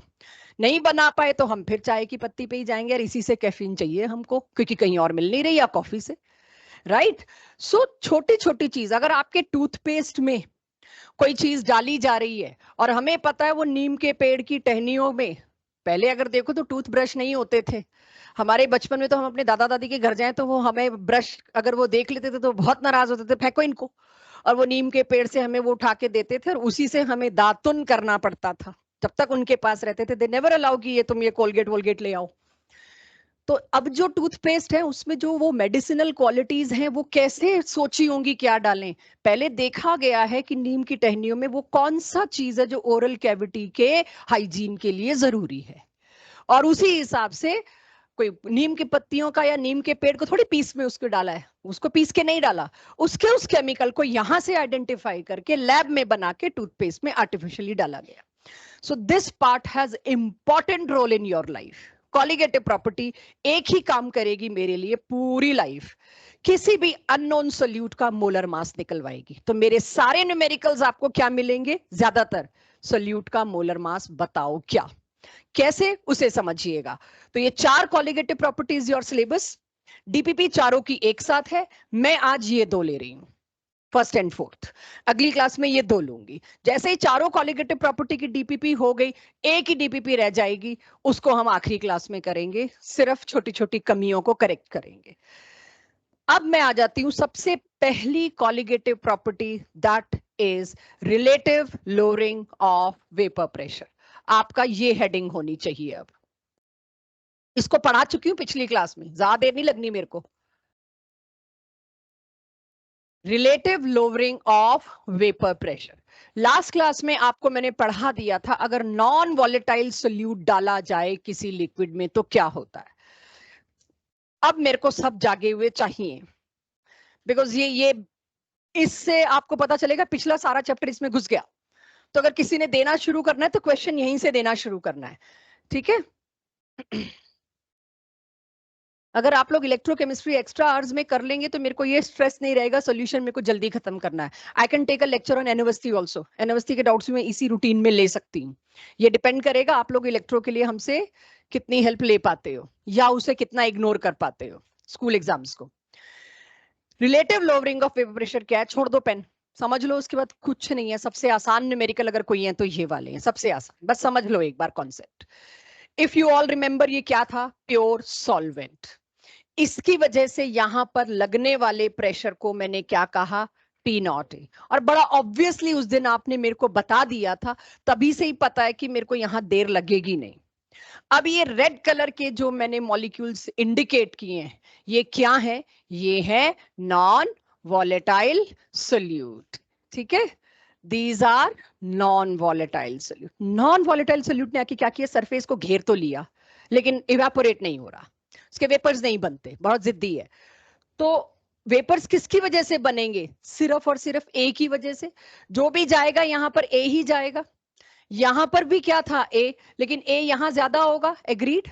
नहीं बना पाए तो हम फिर चाय की पत्ती पे ही जाएंगे, और इसी से कैफीन चाहिए हमको क्योंकि कहीं और मिल नहीं रही, या कॉफी से, राइट। सो छोटी छोटी चीज, अगर आपके टूथपेस्ट में कोई चीज डाली जा रही है और हमें पता है वो नीम के पेड़ की टहनियों में, पहले अगर देखो तो टूथब्रश नहीं होते थे हमारे बचपन में, तो हम अपने दादा दादी के घर जाएं तो वो हमें ब्रश अगर वो देख लेते थे तो बहुत नाराज होते थे, फेंको इनको, और वो नीम के पेड़ से हमें वो उठा के देते थे और उसी से हमें दातुन करना पड़ता था जब तक उनके पास रहते थे। दे नेवर अलाउ कि ये तुम ये कोलगेट वोलगेट ले आओ। तो अब जो टूथपेस्ट है उसमें जो वो मेडिसिनल क्वालिटीज हैं वो कैसे सोची होंगी क्या डालें। पहले देखा गया है कि नीम की टहनियों में वो कौन सा चीज है जो ओरल कैविटी के हाइजीन के लिए जरूरी है, और उसी हिसाब से कोई नीम की पत्तियों का या नीम के पेड़ को थोड़ी पीस में उसको डाला है, उसको पीस के नहीं डाला, उसके उस केमिकल को यहां से आइडेंटिफाई करके लैब में बना के टूथपेस्ट में आर्टिफिशियली डाला गया। So this part has important role in your life. Colligative property एक ही काम करेगी मेरे लिए पूरी लाइफ, किसी भी अननोन सोल्यूट का मोलर मास निकलवाएगी। तो मेरे सारे न्यूमेरिकल्स आपको क्या मिलेंगे, ज्यादातर सोल्यूट का मोलर मास बताओ क्या, कैसे उसे समझिएगा। तो ये 4 colligative properties your syllabus, DPP चारों की एक साथ है, मैं आज ये 2 ले रही हूं, फर्स्ट एंड फोर्थ, अगली क्लास में ये 2 लूंगी। जैसे ही चारों कॉलिगेटिव प्रॉपर्टी की डीपीपी हो गई, एक ही डीपीपी रह जाएगी, उसको हम आखिरी क्लास में करेंगे, सिर्फ छोटी छोटी कमियों को करेक्ट करेंगे। अब मैं आ जाती हूं सबसे पहली colligative property, that is relative lowering of vapour pressure. आपका ये हेडिंग होनी चाहिए। अब इसको पढ़ा चुकी हूं पिछली क्लास में, ज्यादा देर नहीं लगनी मेरे को। Relative lowering of vapour pressure, last class में आपको मैंने पढ़ा दिया था, अगर नॉन वॉलेटाइल सोल्यूट डाला जाए किसी लिक्विड में तो क्या होता है। अब मेरे को सब जागे हुए चाहिए, बिकॉज ये इससे आपको पता चलेगा पिछला सारा चैप्टर इसमें घुस गया। तो अगर किसी ने देना शुरू करना है तो क्वेश्चन यहीं से देना शुरू करना है, ठीक है। अगर आप लोग इलेक्ट्रोकेमिस्ट्री एक्स्ट्रा आवर्स में कर लेंगे तो मेरे को ये स्ट्रेस नहीं रहेगा सॉल्यूशन मेरे को जल्दी खत्म करना है। I can take a lecture on NOST also, NOST के डाउट्स मैं इसी रूटीन में ले सकती हूँ। ये डिपेंड करेगा आप लोग इलेक्ट्रो के लिए हमसे कितनी हेल्प ले पाते हो या उसे कितना इग्नोर कर पाते हो स्कूल एग्जाम्स को। Relative lowering of vapour pressure क्या है, छोड़ दो पेन, समझ लो, उसके बाद कुछ नहीं है। सबसे आसान न्यूमेरिकल अगर कोई है तो ये वाले हैं, सबसे आसान, बस समझ लो एक बार concept. If you all remember, ये क्या था, प्योर सॉल्वेंट। इसकी वजह से यहां पर लगने वाले प्रेशर को मैंने क्या कहा, पी नॉट ए। और बड़ा ऑब्वियसली उस दिन आपने मेरे को बता दिया था, तभी से ही पता है कि मेरे को यहां देर लगेगी नहीं। अब ये रेड कलर के जो मैंने मॉलिक्यूल्स इंडिकेट किए हैं, ये क्या है, ये है नॉन वॉलेटाइल सोल्यूट, ठीक है। These are non volatile solute. Non volatile solute ने आके क्या किया, सरफेस को घेर तो लिया लेकिन इवेपोरेट नहीं हो रहा, उसके वेपर्स नहीं बनते, बहुत जिद्दी है। तो वेपर्स किसकी वजह से बनेंगे, सिर्फ और सिर्फ ए की वजह से। जो भी जाएगा यहां पर ए ही जाएगा। यहां पर भी क्या था, ए, लेकिन ए यहां ज्यादा होगा, एग्रीड।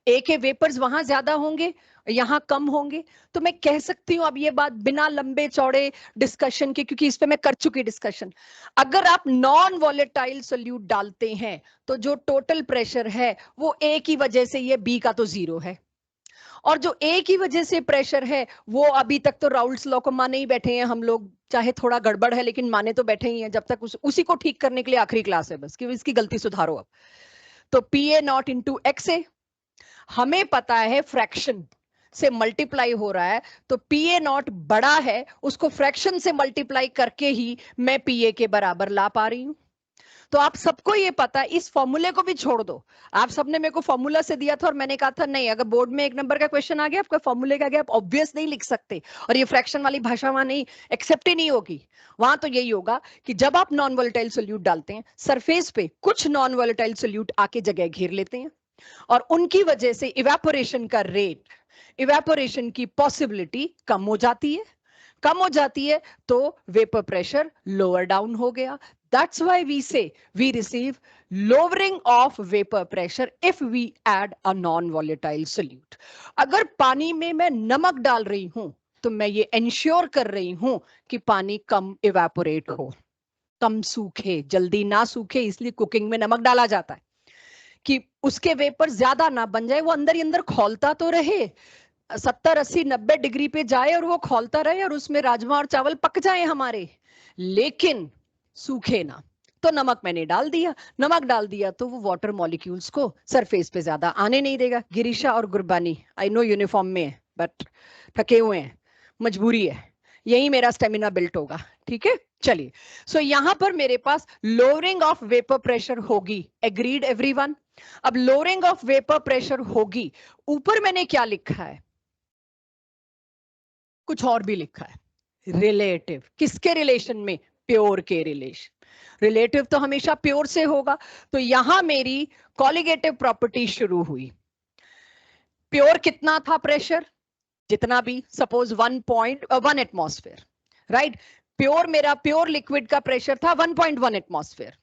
ए के वेपर्स वहां ज्यादा होंगे, यहां कम होंगे। तो मैं कह सकती हूं अब ये बात बिना लंबे चौड़े डिस्कशन के, क्योंकि इस पे मैं कर चुकी डिस्कशन, अगर आप नॉन वॉलेटाइल सोल्यूट डालते हैं तो जो टोटल प्रेशर है वो ए की वजह से, ये बी का तो 0 है, और जो ए की वजह से प्रेशर है वो अभी तक तो राउल्ट्स लॉ को माने ही बैठे हैं हम लोग, चाहे थोड़ा गड़बड़ है लेकिन माने तो बैठे ही हैं, जब तक उसी को ठीक करने के लिए आखिरी क्लास है बस कि इसकी गलती सुधारो। अब तो P A not into X A, हमें पता है फ्रैक्शन से मल्टीप्लाई हो रहा है, तो पी ए नॉट बड़ा है, उसको फ्रैक्शन से मल्टीप्लाई करके ही मैं पी ए के बराबर ला पा रही हूं। तो आप सबको ये पता है, इस फॉर्मूले को भी छोड़ दो। आप सबने मेरे को फॉर्मूला से दिया था और मैंने कहा था नहीं, अगर बोर्ड में 1 नंबर का क्वेश्चन आ गया, आपका फॉर्मूले का गया, आप ऑब्वियस नहीं लिख सकते, और ये फ्रैक्शन वाली भाषा वहां नहीं एक्सेप्ट ही नहीं होगी। वहां तो यही होगा कि जब आप नॉन वोलेटाइल सोल्यूट डालते हैं, सरफेस पे कुछ नॉन वोलेटाइल सोल्यूट आके जगह घेर लेते हैं, और उनकी वजह से इवेपोरेशन का रेट, इवेपोरेशन की पॉसिबिलिटी कम हो जाती है। कम हो जाती है तो वेपर प्रेशर लोअर डाउन हो गया. That's why we say we receive lowering of vapor pressure if we add a non-volatile solute. अगर पानी में मैं नमक डाल रही हूं तो मैं ये इंश्योर कर रही हूं कि पानी कम इवेपोरेट हो, कम सूखे, जल्दी ना सूखे, इसलिए कुकिंग में नमक डाला जाता है कि उसके वेपर ज्यादा ना बन जाए, वो अंदर ही अंदर खौलता तो रहे, 70 80 90 डिग्री पे जाए और वो खौलता रहे और उसमें राजमा और चावल पक जाए हमारे, लेकिन सूखे ना. तो नमक मैंने डाल दिया, नमक डाल दिया तो वो वाटर मॉलिक्यूल्स को सरफेस पे ज्यादा आने नहीं देगा. गिरीशा और गुरबानी, आई नो यूनिफॉर्म में है बट थके हुए हैं, मजबूरी है, यही मेरा स्टेमिना बिल्ट होगा. ठीक है, चलिए. सो यहां पर मेरे पास लोअरिंग ऑफ वेपर प्रेशर होगी. Agreed everyone? अब लोअरिंग ऑफ वेपर प्रेशर होगी. ऊपर मैंने क्या लिखा है? कुछ और भी लिखा है. रिलेटिव. किसके रिलेशन में? प्योर के रिलेशन. रिलेटिव तो हमेशा प्योर से होगा. तो यहां मेरी कॉलिगेटिव प्रॉपर्टी शुरू हुई. प्योर कितना था प्रेशर? जितना भी, सपोज 1.1 एटमॉस्फेयर, राइट. प्योर, मेरा प्योर लिक्विड का प्रेशर था 1.1 एटमॉस्फेयर,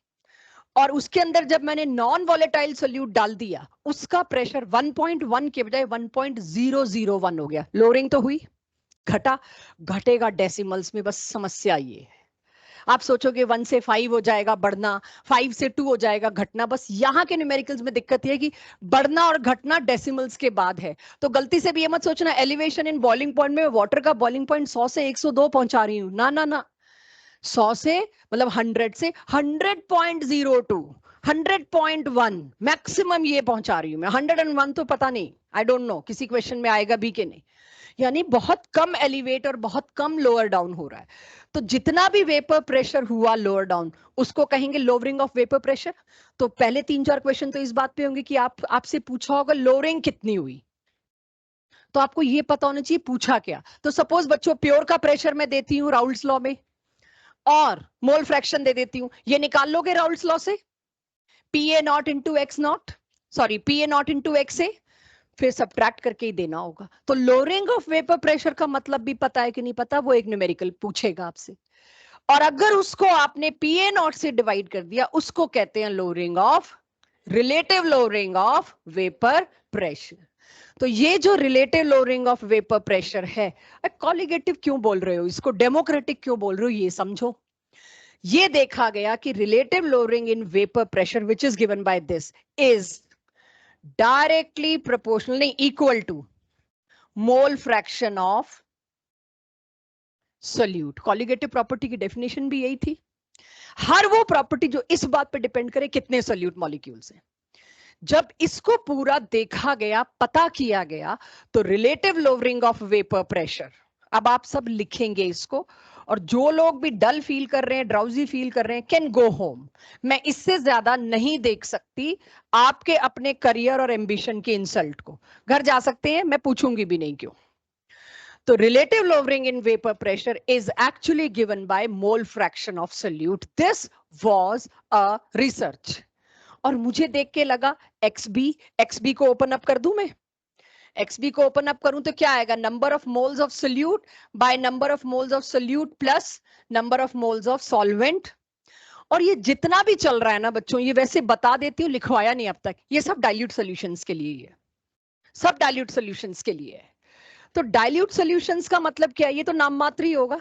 और उसके अंदर जब मैंने नॉन वॉलेटाइल सोल्यूट डाल दिया उसका प्रेशर 1.1 के बजाय 1.001 हो गया. लोअरिंग तो हुई. घटा, घटेगा डेसिमल्स में, बस समस्या ये है. आप सोचोगे 1 से 5 हो जाएगा बढ़ना, 5 से 2 हो जाएगा घटना. बस यहाँ के न्यूमेरिकल्स में दिक्कत है कि बढ़ना और घटना डेसिमल्स के बाद है. तो गलती से भी ये मत सोचना एलिवेशन इन बॉइलिंग पॉइंट में वाटर का बॉइलिंग पॉइंट 100 से 102 पहुंचा रही हूँ. ना ना ना, 100 से मतलब 100 से 100.02, 100.1 मैक्सिमम ये पहुंचा रही हूं मैं. 101 तो पता नहीं, आई डोंट नो किसी क्वेश्चन में आएगा भी कि नहीं. यानी बहुत कम एलिवेट और बहुत कम लोअर डाउन हो रहा है. तो जितना भी वेपर प्रेशर हुआ लोअर डाउन, उसको कहेंगे लोअरिंग ऑफ वेपर प्रेशर. तो पहले 3 4 क्वेश्चन तो इस बात पे होंगे कि आपसे पूछा होगा लोअरिंग कितनी हुई, तो आपको ये पता होना चाहिए पूछा क्या. तो सपोज बच्चों प्योर का प्रेशर मैं देती हूँ राउल्ट्स लॉ में, और मोल फ्रैक्शन दे देती हूँ. ये निकाल लोगे राउल्ट्स लॉ से? P A not into X not, sorry P A not into X A, फिर सब्ट्रैक्ट करके ही देना होगा. तो लोअरिंग ऑफ वेपर प्रेशर का मतलब भी पता है कि नहीं पता, वो एक न्यूमेरिकल पूछेगा आपसे. और अगर उसको आपने पी ए नॉट से डिवाइड कर दिया, उसको कहते हैं lowering of, relative lowering of vapour pressure. तो ये जो relative lowering of vapour pressure है, कॉलिगेटिव क्यों बोल रहे हो इसको, डेमोक्रेटिक क्यों बोल रहे हो, ये समझो. ये देखा गया कि relative lowering in vapour pressure which is given by this is directly proportional, नहीं equal to mole fraction of solute. Colligative property की डेफिनेशन भी यही थी. हर वो प्रॉपर्टी जो इस बात पे डिपेंड करे कितने सोल्यूट मॉलिक्यूल्स हैं. जब इसको पूरा देखा गया, पता किया गया, तो relative lowering of vapour pressure, अब आप सब लिखेंगे इसको, और जो लोग भी डल फील कर रहे हैं, ड्राउजी फील कर रहे हैं, कैन गो होम. मैं इससे ज्यादा नहीं देख सकती आपके अपने करियर और एम्बिशन की इंसल्ट को. घर जा सकते हैं, मैं पूछूंगी भी नहीं क्यों. तो relative lowering in vapor pressure is actually given by mole fraction of solute. This was a research. और मुझे देख के लगा XB को ओपन अप कर दूं मैं. XB को ओपन अप करूं तो क्या आएगा? Number of moles of solute by number of moles of solute plus number of moles of solvent. और ये जितना भी चल रहा है ना बच्चों, ये वैसे बता देती हूँ, लिखवाया नहीं अब तक, ये सब डाइल्यूट सॉल्यूशंस के लिए है, सब डाइल्यूट सॉल्यूशंस के लिए है. तो डाइल्यूट सॉल्यूशंस का मतलब क्या है? ये तो नाम मात्र ही होगा,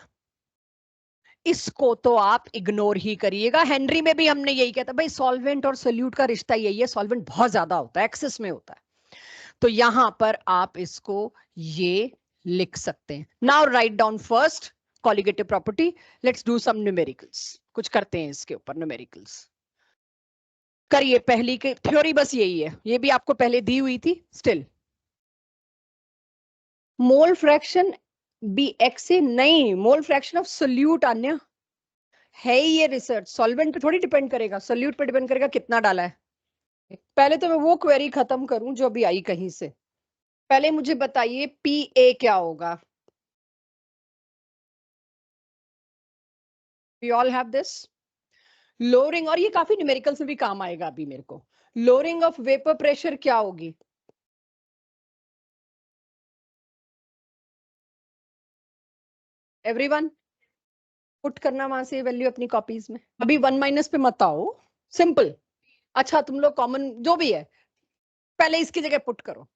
इसको तो आप इग्नोर ही करिएगा. हेनरी में भी हमने यही कहता, भाई सॉल्वेंट और सोल्यूट का रिश्ता यही है, सॉल्वेंट बहुत ज्यादा होता है, एक्सेस में होता है. तो यहां पर आप इसको ये लिख सकते हैं. Now write down first colligative property. Let's do some numericals. कुछ करते हैं इसके ऊपर न्यूमेरिकल्स. करिए. पहली की थ्योरी बस यही है, ये भी आपको पहले दी हुई थी. Still mole fraction B X से नहीं, मोल फ्रैक्शन ऑफ सोल्यूट अन्य है ही ये रिसर्च. सॉल्वेंट पे थोड़ी डिपेंड करेगा, सोल्यूट पे डिपेंड करेगा कितना डाला है. पहले तो मैं वो क्वेरी खत्म करूं जो अभी आई कहीं से. पहले मुझे बताइए पी ए क्या होगा. We all have this lowering, और ये काफी न्यूमेरिकल्स में भी काम आएगा अभी मेरे को. लोअरिंग ऑफ वेपर प्रेशर क्या होगी? एवरीवन पुट करना वहां से वैल्यू अपनी कॉपीज में। अभी 1 पे मत आओ, सिंपल। अच्छा तुम लोग कॉमन जो भी है पहले इसकी जगह पुट करो।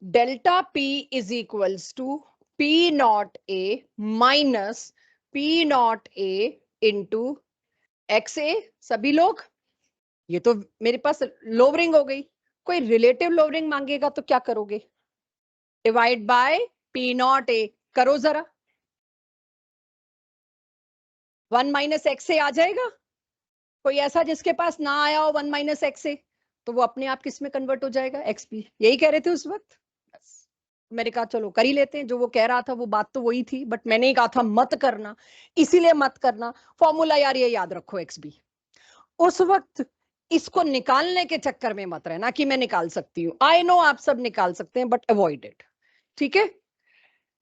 Delta P is equals to P not A minus P not A into X A. सभी लोग, ये तो मेरे पास लोवरिंग हो गई, कोई रिलेटिव लोवरिंग मांगेगा तो क्या करोगे? डिवाइड बाय पी नॉट ए करो जरा, 1 माइनस एक्स ए आ जाएगा। कोई ऐसा जिसके पास ना आया हो 1 माइनस एक्स ए, तो वो अपने आप किस में कन्वर्ट हो जाएगा? X P. यही कह रहे थे उस वक्त। बस मैंने कहा चलो कर ही लेते हैं, जो वो कह रहा था वो बात तो वही थी, बट मैंने ही कहा था मत करना, इसीलिए मत करना। फॉर्मूला यार ये याद रखो, एक्स बी। उस वक्त इसको निकालने के चक्कर में मत रहना कि मैं निकाल सकती हूँ। आई नो आप सब निकाल सकते हैं, बट अवॉइड इट। ठीक है,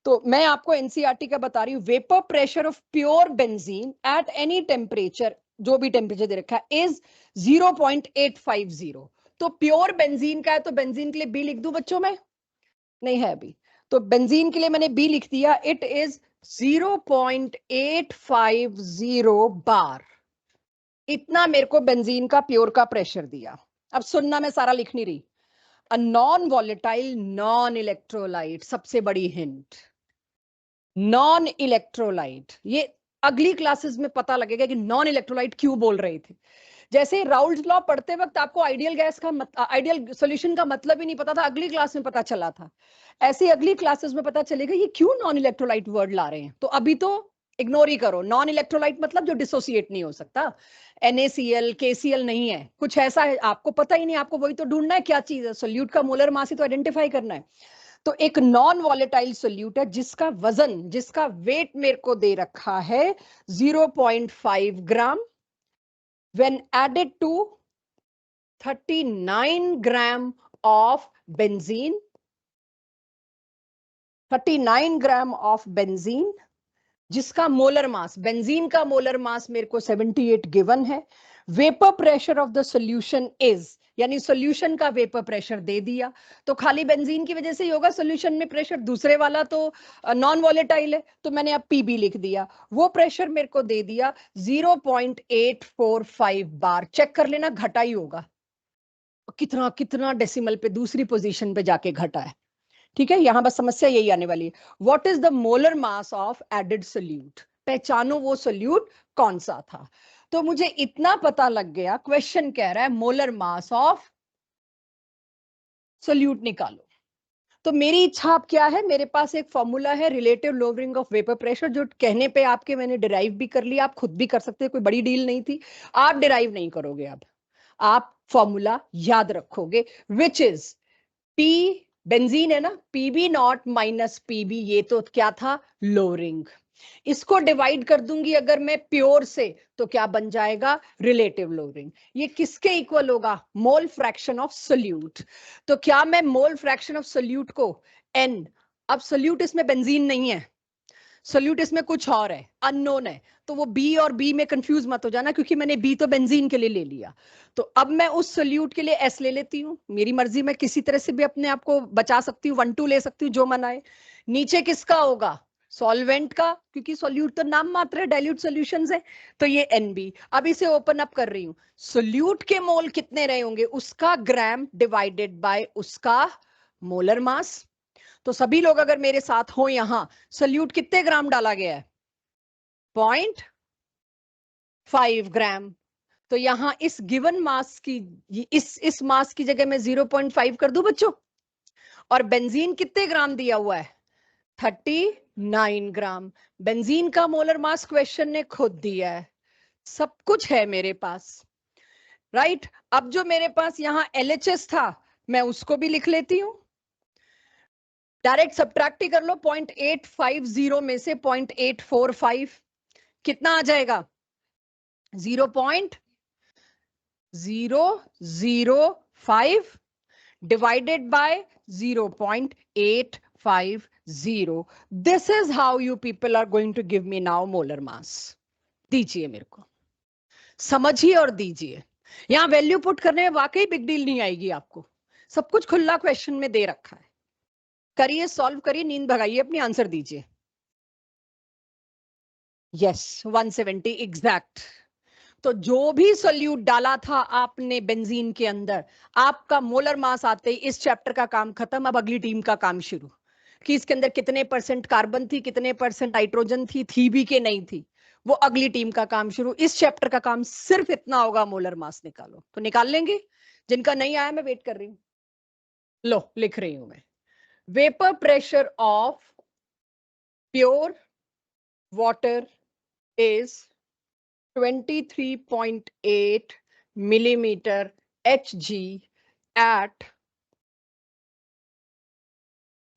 तो मैं आपको एनसीईआरटी का बता रही हूँ। Vapour pressure of pure benzene at any temperature, जो भी टेम्परेचर दे रखा है, इज 0.850। तो प्योर बेंजीन का है, तो बेंजीन के लिए बी लिख दूं बच्चों में? नहीं है अभी, तो बेंजीन के लिए मैंने बी लिख दिया। इट इज 0.850 बार। इतना मेरे को बेंजीन का प्योर का प्रेशर दिया। अब सुनना, मैं सारा लिख नहीं रही। A non volatile non electrolyte, सबसे बड़ी हिंट, नॉन इलेक्ट्रोलाइट। ये अगली क्लासेस में पता लगेगा कि नॉन इलेक्ट्रोलाइट क्यों बोल रहे थे। जैसे राउल्ट लॉ पढ़ते वक्त आपको आइडियल गैस का आइडियल सॉल्यूशन का मतलब ही नहीं पता था, अगली क्लास में पता चला था। ऐसे अगली क्लासेस में पता चलेगा ये क्यों नॉन इलेक्ट्रोलाइट वर्ड ला रहे हैं। तो अभी तो इग्नोर ही करो। नॉन इलेक्ट्रोलाइट मतलब जो डिसोसिएट नहीं हो सकता, NaCl KCl नहीं है, कुछ ऐसा है आपको पता ही नहीं। आपको वही तो ढूंढना है क्या चीज है, सोल्यूट का मोलर मास ही तो आइडेंटिफाई करना है। तो एक नॉन वॉलेटाइल सोल्यूट है जिसका वजन, जिसका वेट मेरे को दे रखा है 0.5 ग्राम, when added to 39 gram of benzene, 39 gram of benzene, जिसका मोलर मास, बेंजीन का मोलर मास मेरे को 78 गिवन है। Vapour pressure of the solution is, यानी सॉल्यूशन का वेपर प्रेशर दे दिया। तो खाली बेंजीन की वजह से ही होगा सॉल्यूशन में प्रेशर, दूसरे वाला तो नॉन वॉलेटाइल है, तो मैंने अब पीबी लिख दिया। वो प्रेशर मेरे को दे दिया 0.845 बार। चेक कर लेना, घटा ही होगा। कितना कितना डेसिमल पे दूसरी पोजीशन पे जाके घटा है। ठीक है, यहां बस समस्या यही आने वाली है। What is the molar mass of added solute? पहचानो वो सोल्यूट कौन सा था। तो मुझे इतना पता लग गया, क्वेश्चन कह रहा है मोलर मास ऑफ सोल्यूट निकालो। तो मेरी इच्छा अब क्या है, मेरे पास एक फॉर्मूला है, relative lowering of vapour pressure, जो कहने पे आपके मैंने डिराइव भी कर लिया। आप खुद भी कर सकते हैं, कोई बड़ी डील नहीं थी। आप डिराइव नहीं करोगे, अब आप फॉर्मूला याद रखोगे, विच इज पी, बेंजीन है ना, पीबी नॉट माइनस पीबी, ये तो क्या था, लोअरिंग। इसको डिवाइड कर दूंगी अगर मैं प्योर से, तो क्या बन जाएगा, रिलेटिव लोअरिंग। ये किसके इक्वल होगा, मोल फ्रैक्शन ऑफ सोल्यूट। तो क्या मैं मोल फ्रैक्शन ऑफ सोल्यूट को एन, अब सोल्यूट इसमें बेंजीन नहीं है, सोल्यूट इसमें कुछ और है, अननोन है, तो वो बी और बी में कंफ्यूज मत हो जाना, क्योंकि मैंने बी तो बेंजीन के लिए ले लिया। तो अब मैं उस सोल्यूट के लिए एस ले लेती हूँ, मेरी मर्जी, मैं किसी तरह से भी अपने आप को बचा सकती हूँ, 1 2 ले सकती हूँ, जो मन आए। नीचे किसका होगा, सॉल्वेंट का, क्योंकि सोल्यूट तो नाम मात्र है, डाइल्यूट सॉल्यूशंस है, तो ये NB। अब इसे ओपन अप कर रही हूँ, सोल्यूट के मोल कितने रहे होंगे, उसका ग्राम डिवाइडेड बाय उसका मोलर मास। तो सभी लोग अगर मेरे साथ हो, यहां सोल्यूट कितने ग्राम डाला गया है, 0.5 ग्राम। तो यहां इस गिवन मास की, इस मास की जगह मैं 0.5 कर दूं बच्चों। और बेंजीन कितने ग्राम दिया हुआ है, 39 ग्राम। बेंजीन का मोलर मास क्वेश्चन ने खुद दिया है, सब कुछ है मेरे पास, राइट। अब जो मेरे पास यहां LHS था, मैं उसको भी लिख लेती हूं, डायरेक्ट सब्ट्रैक्ट ही कर लो। 0.850 में से 0.845 कितना आ जाएगा, 0.005 divided by 0.850. This is how you people are going to give me now molar mass. दीजिए मेरे को, समझिए और दीजिए। यहां वैल्यू पुट करने में वाकई बिग डील नहीं आएगी आपको, सब कुछ खुला क्वेश्चन में दे रखा है। करिए, सॉल्व करिए, नींद भगाइए अपनी, आंसर दीजिए। Yes 170 exact. तो जो भी सोल्यूट डाला था आपने बेंजीन के अंदर, आपका मोलर मास आते ही इस चैप्टर का काम खत्म। अब अगली टीम का काम शुरू, कि इसके अंदर कितने परसेंट कार्बन थी, कितने परसेंट नाइट्रोजन थी भी कि नहीं थी, वो अगली टीम का काम शुरू। इस चैप्टर का काम सिर्फ इतना होगा, मोलर मास निकालो। तो निकाल लेंगे? जिनका नहीं आया मैं वेट कर रही हूँ। लो लिख रही हूं मैं। Vapour pressure of pure water is 23.8 millimeter Hg at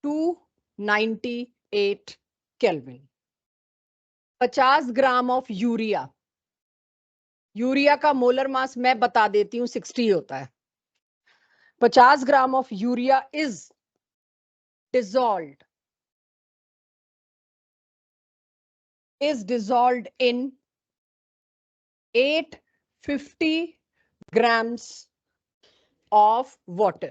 298 Kelvin. 50 gram of urea, urea का मोलर मास मैं बता देती हूँ 60 होता है। 50 gram of urea is dissolved in 850 grams of water.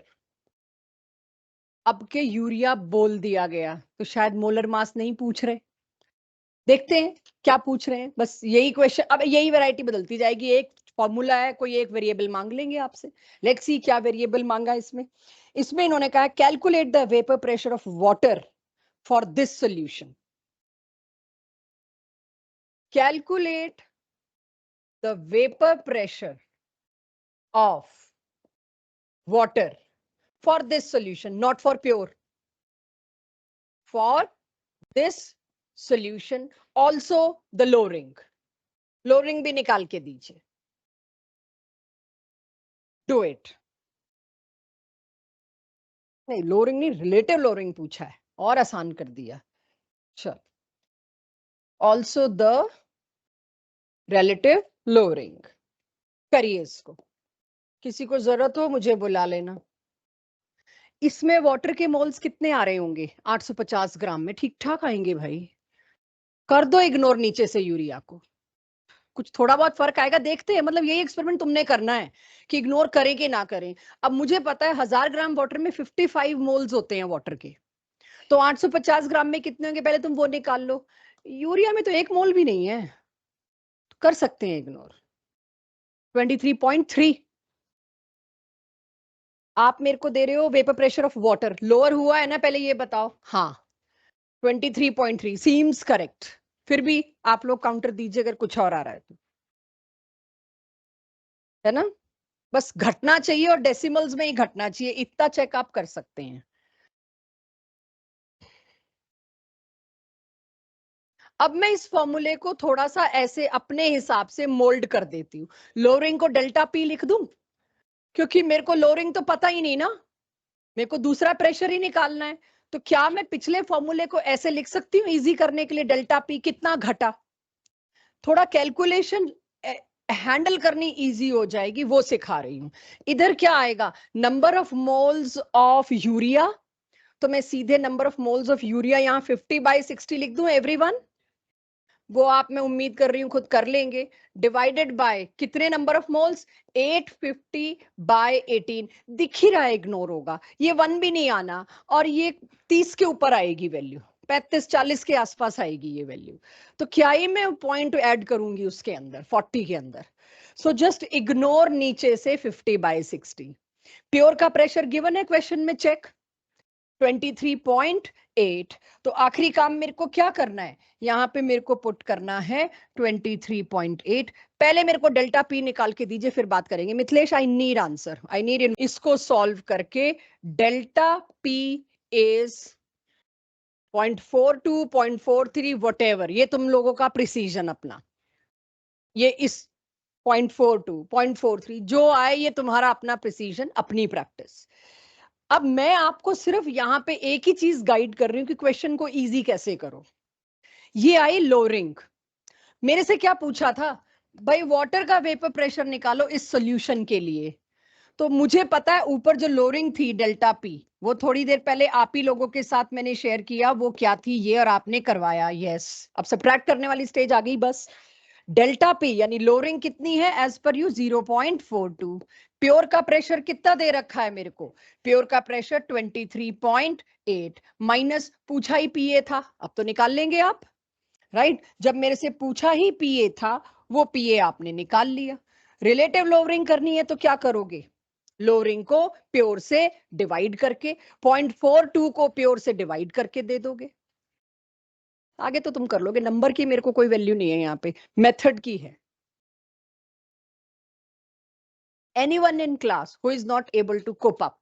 अब के यूरिया बोल दिया गया तो शायद मोलर मास नहीं पूछ रहे। देखते हैं क्या पूछ रहे हैं, बस यही क्वेश्चन। अब यही वैरायटी बदलती जाएगी, एक फॉर्मूला है, कोई एक वेरिएबल मांग लेंगे आपसे। लेट्स सी क्या वेरिएबल मांगा इसमें। इसमें इन्होंने कहा calculate the vapour pressure of water for this solution. Calculate the vapour pressure of water for this solution, not for pure, for this solution. Also the lowering भी निकाल के दीजिए। Do it. नहीं लोरिंग नहीं, रिलेटिव लोरिंग पूछा है और आसान कर दिया। चल ऑल्सो द रिलेटिव लोरिंग करिए इसको। किसी को जरूरत हो मुझे बुला लेना। इसमें वाटर के मोल्स कितने आ रहे होंगे? 850 ग्राम में ठीक ठाक आएंगे भाई। कर दो इग्नोर नीचे से यूरिया को, कुछ थोड़ा बहुत फर्क आएगा, देखते हैं। मतलब यही एक्सपेरिमेंट तुमने करना है कि इग्नोर करें कि ना करें। अब मुझे पता है 1000 ग्राम वाटर में 55 मोल्स होते हैं वाटर के, तो 850 ग्राम में कितने होंगे पहले तुम वो निकाल लो। यूरिया में तो 1 मोल भी नहीं है, तो कर सकते हैं इग्नोर। 23.3 आप मेरे को दे रहे हो vapour pressure of water, lower हुआ है ना पहले ये बताओ। हाँ 23.3 सीम्स करेक्ट। फिर भी आप लोग काउंटर दीजिए अगर कुछ और आ रहा है तो, है ना? बस घटना चाहिए और डेसिमल्स में ही घटना चाहिए, इतना चेक आप कर सकते हैं। अब मैं इस फॉर्मूले को थोड़ा सा ऐसे अपने हिसाब से मोल्ड कर देती हूँ। लोअरिंग को डेल्टा पी लिख दूं, क्योंकि मेरे को लोअरिंग तो पता ही नहीं ना, मेरे को दूसरा प्रेशर ही निकालना है। तो क्या मैं पिछले फॉर्मूले को ऐसे लिख सकती हूँ इजी करने के लिए? डेल्टा पी कितना घटा, थोड़ा कैलकुलेशन हैंडल करनी इजी हो जाएगी, वो सिखा रही हूं। इधर क्या आएगा? Number of moles of urea, तो मैं सीधे number of moles of urea यहाँ 50/60 लिख दूं एवरीवन। वो आप मैं उम्मीद कर रही हूं खुद कर लेंगे। डिवाइडेड बाय कितने नंबर ऑफ मोल्स? 850/18। दिख ही रहा है इग्नोर होगा, ये 1 भी नहीं आना, और ये 30 के ऊपर आएगी वैल्यू, 35-40 के आसपास आएगी ये वैल्यू। तो क्या ही मैं पॉइंट ऐड करूंगी उसके अंदर 40 के अंदर। सो जस्ट इग्नोर नीचे से 50/60। प्योर का प्रेशर गिवन है क्वेश्चन में, चेक 23.8। तो आखिरी काम मेरे को क्या करना है? यहां पे मेरे को पुट करना है 23.8। पहले मेरे को डेल्टा पी निकाल के दीजिए, फिर बात करेंगे। Mithilesh I need answer, I need. इसको सॉल्व करके डेल्टा पी इज 0.42 0.43 वटेवर, ये तुम लोगों का प्रिसीजन अपना, ये इस 0.42 0.43 जो आए ये तुम्हारा अपना प्रिसीजन, अपनी प्रैक्टिस। अब मैं आपको सिर्फ यहां पे एक ही चीज गाइड कर रही हूं कि क्वेश्चन को इजी कैसे करो। ये आई लोअरिंग। मेरे से क्या पूछा था भाई? वाटर का वेपर प्रेशर निकालो इस सॉल्यूशन के लिए। तो मुझे पता है ऊपर जो लोअरिंग थी डेल्टा पी, वो थोड़ी देर पहले आप ही लोगों के साथ मैंने शेयर किया, वो क्या थी ये, और आपने करवाया। यस, अब सब्ट्रैक्ट करने वाली स्टेज आ गई बस। डेल्टा पी यानी लोअरिंग कितनी है एज पर यू? 0.42। प्योर का प्रेशर कितना दे रखा है मेरे को? प्योर का प्रेशर 23.8 माइनस पूछा ही पीए था, अब तो निकाल लेंगे आप। राइट जब मेरे से पूछा ही पीए था, वो पीए आपने निकाल लिया। रिलेटिव लोअरिंग करनी है तो क्या करोगे, लोअरिंग को प्योर से डिवाइड करके 0.42 को प्योर से डिवाइड करके दे दोगे। आगे तो तुम कर लोगे, नंबर की मेरे को कोई वैल्यू नहीं है यहाँ पे, मेथड की है। Anyone in class who is not able to cope up,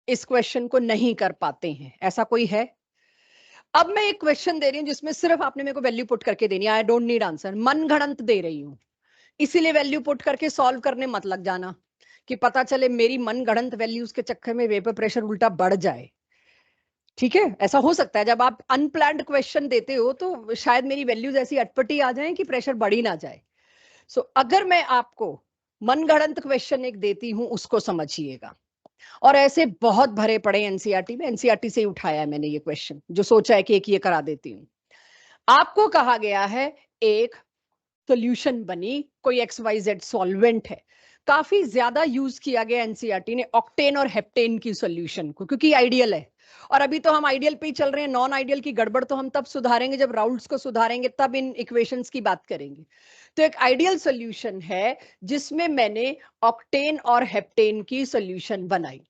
इस क्वेश्चन को नहीं कर पाते हैं, ऐसा कोई है? अब मैं एक क्वेश्चन दे रही हूं जिसमें सिर्फ आपने मेरे को वैल्यू पुट करके देनी है, आई डोंट नीड आंसर, मन गणंत दे रही हूं, इसीलिए वैल्यू पुट करके सॉल्व करने मत लग जाना कि पता चले मेरी मन गणंत वैल्यूज के चक्कर में वेपर प्रेशर उल्टा बढ़ जाए। ठीक है, ऐसा हो सकता है जब आप अनप्लान्ड क्वेश्चन देते हो तो शायद मेरी वैल्यूज ऐसी अटपटी आ जाए कि प्रेशर बढ़ ही ना जाए। सो अगर मैं आपको मनगढ़ंत क्वेश्चन एक देती हूं उसको समझिएगा, और ऐसे बहुत भरे पड़े एनसीईआरटी में, एनसीईआरटी से ही उठाया है मैंने ये क्वेश्चन, जो सोचा है कि एक ये करा देती हूं। आपको कहा गया है एक सॉल्यूशन बनी, कोई XYZ सॉल्वेंट है, काफी ज्यादा यूज किया गया एनसीईआरटी ने ऑक्टेन और हेप्टेन की सॉल्यूशन को, क्योंकि आइडियल है। और अभी तो हम आइडियल पे ही चल रहे हैं, नॉन आइडियल की गड़बड़ तो हम तब सुधारेंगे जब राउल्ट्स को सुधारेंगे, तब इन इक्वेशंस की बात करेंगे। तो एक आइडियल सॉल्यूशन है जिसमें मैंने ऑक्टेन और हेप्टेन की सॉल्यूशन बनाई।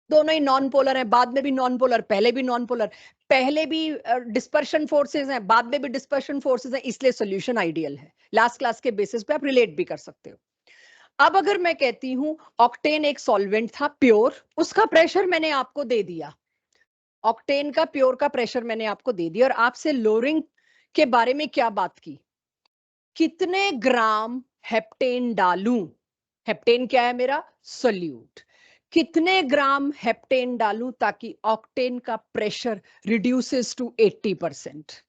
दोनों ही नॉन पोलर हैं, बाद में भी नॉन पोलर, पहले भी नॉन पोलर, पहले भी डिस्पर्शन फोर्सेस हैं, बाद में भी डिस्पर्शन फोर्सेस हैं, इसलिए सॉल्यूशन आइडियल है। लास्ट क्लास के बेसिस पे आप रिलेट भी कर सकते हो। अब अगर मैं कहती हूं ऑक्टेन एक सॉल्वेंट था प्योर, उसका प्रेशर मैंने आपको दे दिया, ऑक्टेन का प्योर का प्रेशर मैंने आपको दे दिया, और आपसे लोअरिंग के बारे में क्या बात की, कितने ग्राम हेप्टेन डालूं, हेप्टेन क्या है मेरा सोल्यूट, कितने ग्राम हेप्टेन डालूं ताकि ऑक्टेन का pressure reduces to 80%,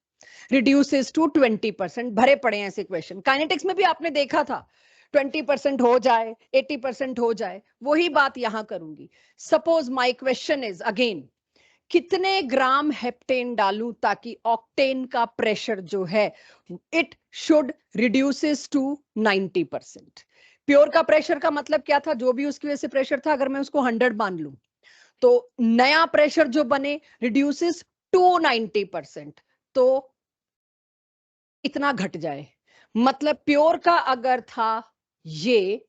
reduces to 20%। भरे पड़े हैं ऐसे क्वेश्चन, काइनेटिक्स में भी आपने देखा था 20% हो जाए, 80% हो जाए, वही बात यहां करूंगी। Suppose my question is again, कितने ग्राम हेप्टेन डालूं ताकि ऑक्टेन का प्रेशर जो है it should reduces to 90%। Pure का प्रेशर का मतलब क्या था, जो भी उसकी वजह से प्रेशर था, अगर मैं उसको 100 मान लूं तो नया प्रेशर जो बने रिड्यूसेस टू 90%, तो इतना घट जाए। मतलब प्योर का अगर था ये,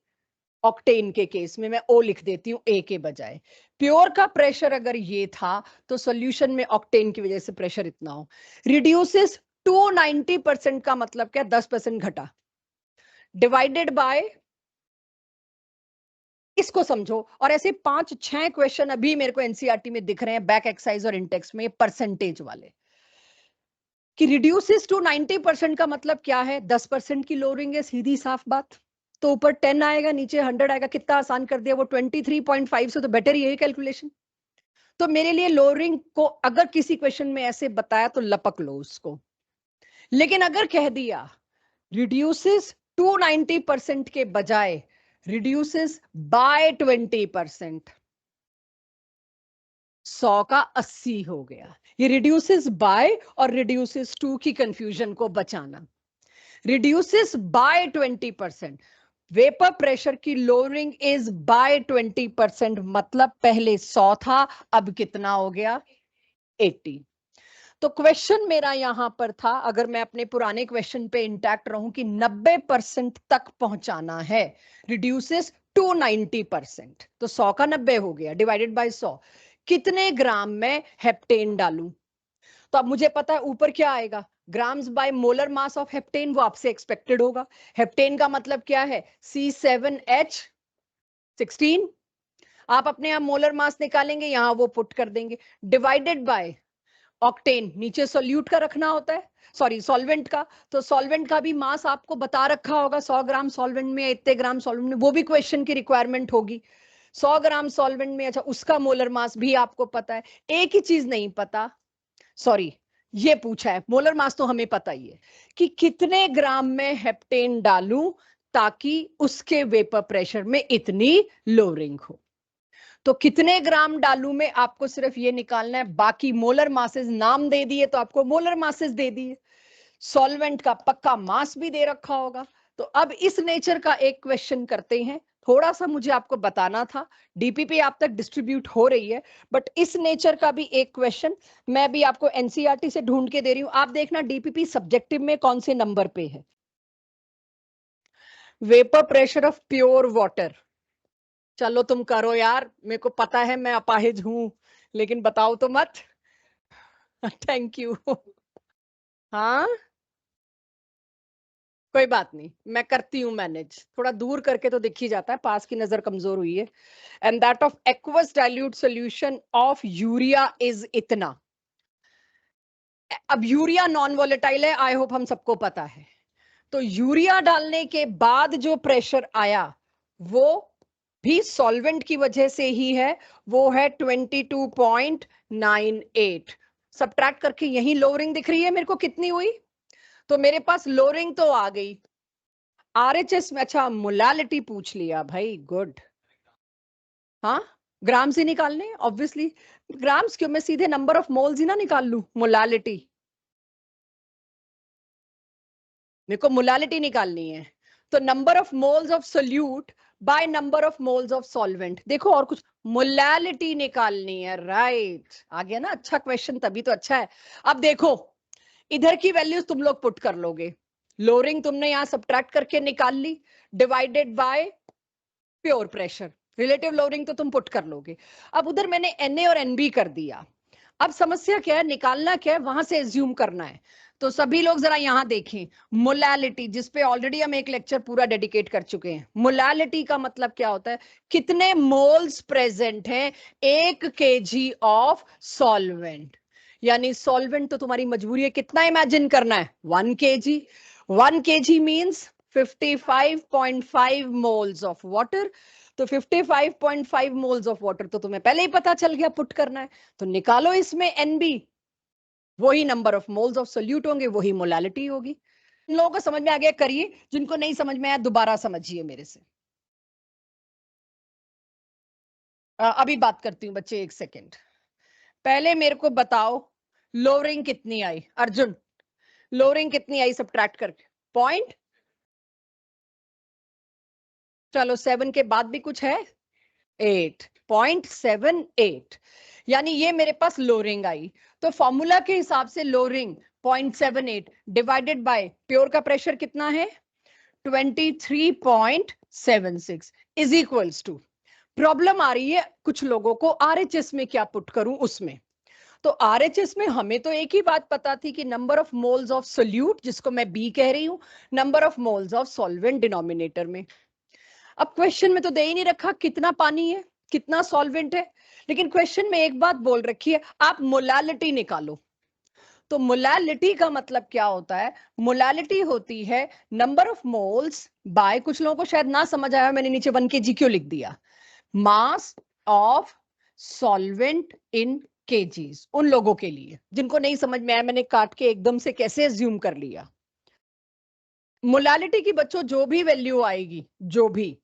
ऑक्टेन के केस में मैं ओ लिख देती हूं ए के बजाय, प्योर का प्रेशर अगर ये था तो सॉल्यूशन में ऑक्टेन की वजह से प्रेशर इतना हो, रिड्यूसेस टू 90% का मतलब क्या, 10% घटा, डिवाइडेड बाय, इसको समझो। और ऐसे 5-6 क्वेश्चन अभी मेरे को एनसीईआरटी में दिख रहे हैं बैक एक्सरसाइज और इंटेक्स में, परसेंटेज वाले, कि रिड्यूसेस टू 90% का मतलब क्या है, 10% की लोअरिंग है, सीधी साफ बात। तो ऊपर 10 आएगा, नीचे 100 आएगा, कितना आसान कर दिया वो, 23.5 से तो बेटर यही कैलकुलेशन। तो मेरे लिए लोअरिंग को अगर किसी क्वेश्चन में ऐसे बताया तो लपक लो उसको, लेकिन अगर कह दिया रिड्यूसेस टू 90% के बजाय रिड्यूसेस बाय 20%, 100 का 80 हो गया। ये रिड्यूसेस बाय और रिड्यूसेस टू की कंफ्यूजन को बचाना। रिड्यूसेस बाय 20%, वेपर प्रेशर की लोअरिंग इज बाय 20%, मतलब पहले 100 था, अब कितना हो गया, 80। तो क्वेश्चन मेरा यहां पर था, अगर मैं अपने पुराने क्वेश्चन पे इंटैक्ट रहूं, कि 90% तक पहुंचाना है, रिड्यूसेस टू 90%, तो 100 का 90 हो गया, डिवाइडेड बाय 100, कितने ग्राम में हेप्टेन डालूं। तो अब मुझे पता है ऊपर क्या आएगा, grams by molar mass of heptane, वो आपसे एक्सपेक्टेड होगा। हेप्टेन का मतलब क्या है, C7H16, आप अपने आप मोलर मास निकालेंगे, यहां वो पुट कर देंगे, डिवाइडेड बाय ऑक्टेन, नीचे सोल्यूट का रखना होता है, सॉरी सॉल्वेंट का, तो सॉल्वेंट का भी मास आपको बता रखा होगा, 100 ग्राम सॉल्वेंट में इतने ग्राम सॉल्वेंट में, वो भी क्वेश्चन की रिक्वायरमेंट होगी। 100 ग्राम सॉल्वेंट में, अच्छा उसका मोलर मास भी आपको पता है। एक ही चीज नहीं पता, सॉरी ये पूछा है, मोलर मास तो हमें पता ही है, कि कितने ग्राम में हेप्टेन डालूं ताकि उसके वेपर प्रेशर में इतनी लोअरिंग हो। तो कितने ग्राम डालूं में आपको सिर्फ ये निकालना है, बाकी मोलर मासेस नाम दे दिए तो आपको मोलर मासेस दे दिए, सॉल्वेंट का पक्का मास भी दे रखा होगा। तो अब इस नेचर का एक क्वेश्चन करते हैं, थोड़ा सा मुझे आपको बताना था। डीपीपी आप तक डिस्ट्रीब्यूट हो रही है, बट इस नेचर का भी एक क्वेश्चन मैं भी आपको एनसीईआरटी से ढूंढ के दे रही हूं। आप देखना डीपीपी सब्जेक्टिव में कौन से नंबर पे है। Vapour pressure of pure water. चलो तुम करो यार, मेरे को पता है मैं अपाहिज हूं, लेकिन बताओ तो मत। Thank you. हाँ, कोई बात नहीं, मैं करती हूँ मैनेज। थोड़ा दूर करके तो दिख ही जाता है, पास की नजर कमजोर हुई है। And that of aqueous dilute solution of urea is इतना। अब यूरिया नॉन वोलेटाइल है, आई होप हम सबको पता है। तो यूरिया डालने के बाद जो प्रेशर आया वो भी सॉल्वेंट की वजह से ही है, वो है 22.98। सब्ट्रैक्ट करके यही लोअरिंग दिख रही है मेरे को कितनी हुई, तो मेरे पास लोअरिंग तो आ गई। आरएचएस में अच्छा मोलालिटी पूछ लिया भाई, गुड। हाँ, ग्राम्स ही निकालने ऑब्वियसली। ग्राम्स क्यों, मैं सीधे नंबर ऑफ मोल्स ही ना निकाल लूं। मोलालिटी, मेरे को मोलालिटी निकालनी है, तो number of moles of solute by number of moles of solvent. देखो और कुछ, मोलालिटी निकालनी है, राइट। आ गया ना, अच्छा क्वेश्चन, तभी तो अच्छा है। अब देखो इधर की वैल्यूज तुम लोग पुट कर लोगे। लोअरिंग तुमने यहां सब्ट्रैक्ट करके निकाल ली, divided by pure pressure. Relative lowering तो तुम पुट कर लोगे। अब उधर मैंने Na और Nb कर दिया। अब समस्या क्या है, निकालना क्या है, वहां से एज्यूम करना है। तो सभी लोग जरा यहां देखें, मोलालिटी, जिसपे ऑलरेडी हम एक लेक्चर पूरा डेडिकेट कर चुके हैं। मोलालिटी का मतलब क्या होता है, कितने मोल्स प्रेजेंट हैं 1 kg ऑफ सॉल्वेंट। यानी सॉल्वेंट तो तुम्हारी मजबूरी है, कितना इमेजिन करना है, 1 kg। 1 kg means 55.5 moles of water. तो 55.5 मोल्स ऑफ वाटर तो तुम्हें पहले ही पता चल गया, पुट करना है। तो निकालो इसमें Nb, वही number of moles of solute होंगे, वही मोलालिटी होगी। इन लोगों को समझ में आ गया, करिए। जिनको नहीं समझ में आया दोबारा समझिए मेरे से। अभी बात करती हूँ बच्चे, एक सेकेंड। पहले मेरे को बताओ लोअरिंग कितनी आई, अर्जुन लोअरिंग कितनी आई सब्ट्रैक्ट करके, पॉइंट। चलो 7 के बाद भी कुछ है, 8.78। यानी ये मेरे पास लोअरिंग आई। तो फॉर्मूला के हिसाब से लोअरिंग 0.78 डिवाइडेड बाय प्योर का प्रेशर कितना है 23.76 इज इक्वल्स टू। प्रॉब्लम आ रही है कुछ लोगों को आरएचएस में क्या पुट करूं उसमें। तो आरएचएस में हमें तो एक ही बात पता थी कि number of moles of solute, जिसको मैं बी कह रही हूं, number of moles of solvent denominator में। अब क्वेश्चन में तो दे ही नहीं रखा कितना पानी है कितना सॉल्वेंट है, लेकिन क्वेश्चन में एक बात बोल रखी है, आप मोलालिटी निकालो। तो मोलालिटी का मतलब क्या होता है, मोलालिटी होती है नंबर ऑफ मोल्स बाय, कुछ लोगों को शायद ना समझ आया मैंने नीचे 1 kg क्यों लिख दिया, mass of solvent in KGs. उन लोगों के लिए जिनको नहीं समझ में आया, मैंने काट के एकदम से कैसे एज्यूम कर लिया। मोलालिटी की बच्चों जो भी वैल्यू आएगी, जो भी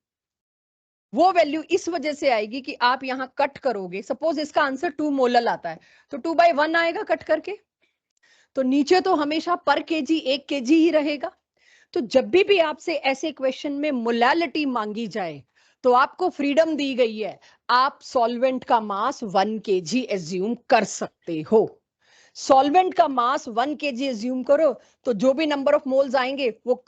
वो वैल्यू इस वजह से आएगी कि आप यहां कट करोगे। सपोज इसका आंसर 2 मोलल आता है, तो 2/1 आएगा कट करके। तो नीचे तो हमेशा पर केजी 1 kg ही रहेगा। तो जब भी आपसे ऐसे क्वेश्चन में मोलालिटी मांगी जाए, तो आपको फ्रीडम दी गई है, आप सॉल्वेंट का मास 1 kg एज्यूम कर सकते हो। सॉल्वेंट का मास 1 kg एज्यूम करो, तो जो भी नंबर ऑफ मोल्स आएंगे वो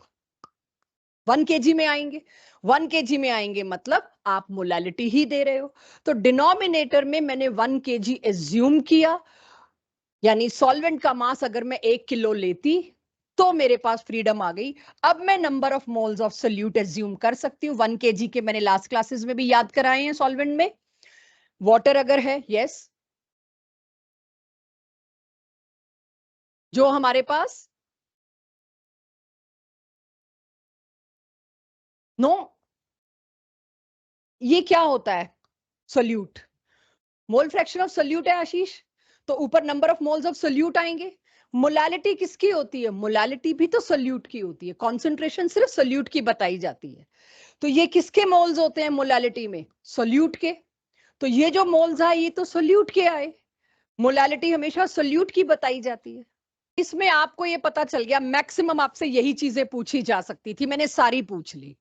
1 kg में आएंगे। 1 kg में आएंगे मतलब आप मोलालिटी ही दे रहे हो। तो डिनोमिनेटर में मैंने 1 kg एज्यूम किया, यानी सॉल्वेंट का मास अगर मैं 1 किलो लेती तो मेरे पास फ्रीडम आ गई। अब मैं number of moles of solute assume कर सकती हूँ 1 kg के, मैंने लास्ट क्लासेस में भी याद कराए हैं सॉल्वेंट में। वाटर अगर है, यस, जो हमारे पास नो, ये क्या होता है solute, mole fraction of solute है आशीष। तो ऊपर number of moles of solute आएंगे। मोलालिटी किसकी होती है, मोलालिटी भी तो सोल्यूट की होती है, कॉन्सेंट्रेशन सिर्फ सोल्यूट की बताई जाती है। तो ये किसके मोल्स होते हैं मोलालिटी में, सोल्यूट के। तो ये जो मोल्स आए ये तो सोल्यूट के आए। मोलालिटी हमेशा सोल्यूट की बताई जाती है। इसमें आपको ये पता चल गया, मैक्सिमम आपसे यही चीजें पूछी जा सकती थी, मैंने सारी पूछ ली।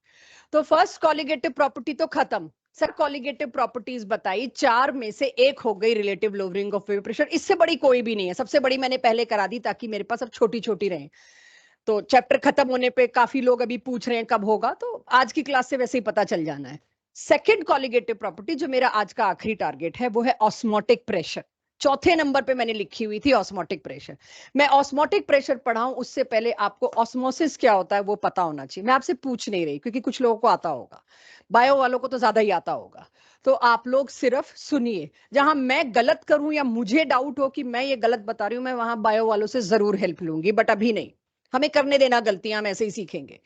तो फर्स्ट कॉलिगेटिव प्रॉपर्टी तो खत्म। सर कॉलिगेटिव प्रॉपर्टीज बताई, 4 में से एक हो गई relative lowering of wave pressure. इससे बड़ी कोई भी नहीं है, सबसे बड़ी मैंने पहले करा दी ताकि मेरे पास अब छोटी छोटी रहे। तो चैप्टर खत्म होने पे काफी लोग अभी पूछ रहे हैं कब होगा, तो आज की क्लास से वैसे ही पता चल जाना है। सेकेंड कॉलिगेटिव प्रॉपर्टी जो मेरा आज का आखिरी टारगेट है वो है ऑस्मोटिक प्रेशर। चौथे नंबर पे मैंने लिखी हुई थी ऑस्मोटिक प्रेशर। मैं ऑस्मोटिक प्रेशर पढ़ाऊं उससे पहले आपको ऑस्मोसिस क्या होता है वो पता होना चाहिए। मैं आपसे पूछ नहीं रही क्योंकि कुछ लोगों को आता होगा, बायो वालों को तो ज्यादा ही आता होगा। तो आप लोग सिर्फ सुनिए, जहां मैं गलत करूं या मुझे डाउट हो कि मैं ये गलत बता रही हूं, मैं वहां बायो वालों से जरूर हेल्प लूंगी, बट अभी नहीं। हमें करने देना गलतियां, हम ऐसे ही सीखेंगे।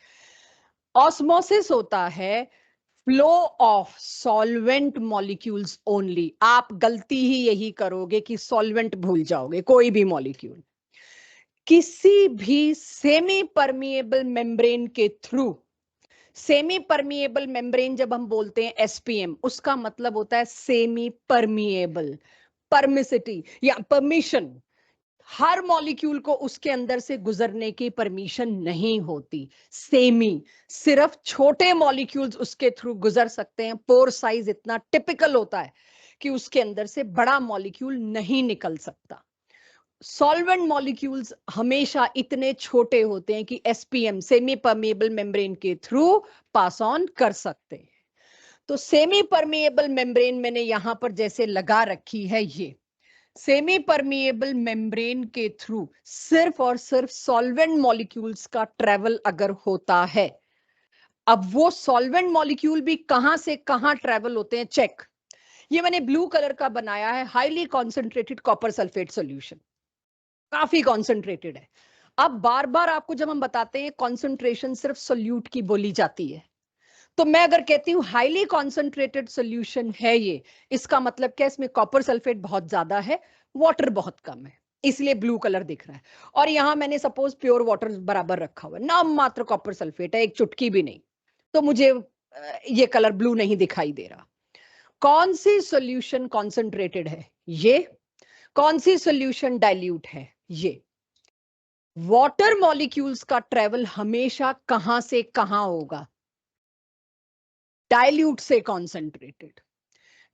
ऑस्मोसिस होता है flow of solvent molecules only. आप गलती ही यही करोगे कि सॉल्वेंट भूल जाओगे, कोई भी मॉलिक्यूल किसी भी सेमी परमिएबल मेम्ब्रेन के थ्रू। सेमी परमिएबल मेम्ब्रेन जब हम बोलते हैं एसपीएम, उसका मतलब होता है सेमी परमिएबल, परमिसिटी या परमिशन। हर मॉलिक्यूल को उसके अंदर से गुजरने की परमिशन नहीं होती। सेमी, सिर्फ छोटे मॉलिक्यूल्स उसके थ्रू गुजर सकते हैं। पोर साइज इतना टिपिकल होता है कि उसके अंदर से बड़ा मॉलिक्यूल नहीं निकल सकता। सॉल्वेंट मॉलिक्यूल्स हमेशा इतने छोटे होते हैं कि एसपीएम, सेमी परमिएबल मेम्ब्रेन के थ्रू पास ऑन कर सकते हैं। तो सेमी परमिएबल मेम्ब्रेन मैंने यहां पर जैसे लगा रखी है, ये सेमी परमिएबल मेम्ब्रेन के थ्रू सिर्फ और सिर्फ सॉल्वेंट मॉलिक्यूल्स का ट्रेवल अगर होता है। अब वो सॉल्वेंट मॉलिक्यूल भी कहां से कहां ट्रेवल होते हैं, चेक। ये मैंने ब्लू कलर का बनाया है, highly concentrated copper sulphate solution, काफी कॉन्सेंट्रेटेड है। अब बार बार आपको जब हम बताते हैं कॉन्सेंट्रेशन सिर्फ सोल्यूट की बोली जाती है, तो मैं अगर कहती हूं हाईली कॉन्सेंट्रेटेड सॉल्यूशन है ये, इसका मतलब क्या, इसमें कॉपर सल्फेट बहुत ज्यादा है, वाटर बहुत कम है, इसलिए ब्लू कलर दिख रहा है। और यहां मैंने सपोज प्योर वाटर बराबर रखा हुआ है, नाम मात्र कॉपर सल्फेट है, एक चुटकी भी नहीं, तो मुझे ये कलर ब्लू नहीं दिखाई दे रहा। कौन सी सॉल्यूशन कॉन्सेंट्रेटेड है, ये। कौन सी सॉल्यूशन डाइल्यूट है, ये। वाटर मॉलिक्यूल्स का ट्रेवल हमेशा कहां से कहां होगा, डाइल्यूट से कॉन्सेंट्रेटेड।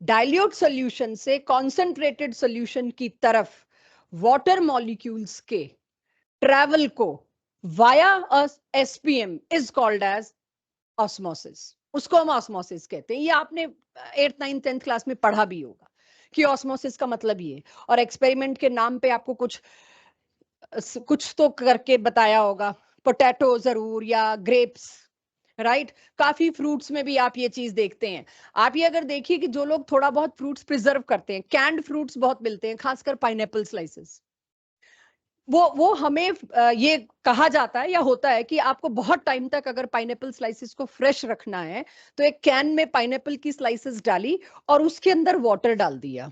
डाइल्यूट सॉल्यूशन से कॉन्सेंट्रेटेड सॉल्यूशन की तरफ वाटर मॉलिक्यूल्स के ट्रैवल को via SPM is called as osmosis. उसको हम ऑस्मोसिस कहते हैं। ये आपने 8th 9th 10th क्लास में पढ़ा भी होगा कि ऑस्मोसिस का मतलब ये। और एक्सपेरिमेंट के नाम पे आपको कुछ तो करके बताया होगा, पोटैटो जरूर या ग्रेप्स, राइट। काफी फ्रूट्स में भी आप ये चीज देखते हैं। आप ये अगर देखिए कि जो लोग थोड़ा बहुत फ्रूट्स प्रिजर्व करते हैं, कैंड फ्रूट्स बहुत मिलते हैं, खासकर पाइनएप्पल स्लाइसेस। वो हमें ये कहा जाता है या होता है कि आपको बहुत टाइम तक अगर पाइनएप्पल स्लाइसेस को फ्रेश रखना है तो एक कैन में पाइनएप्पल की स्लाइसेस डाली और उसके अंदर वाटर डाल दिया।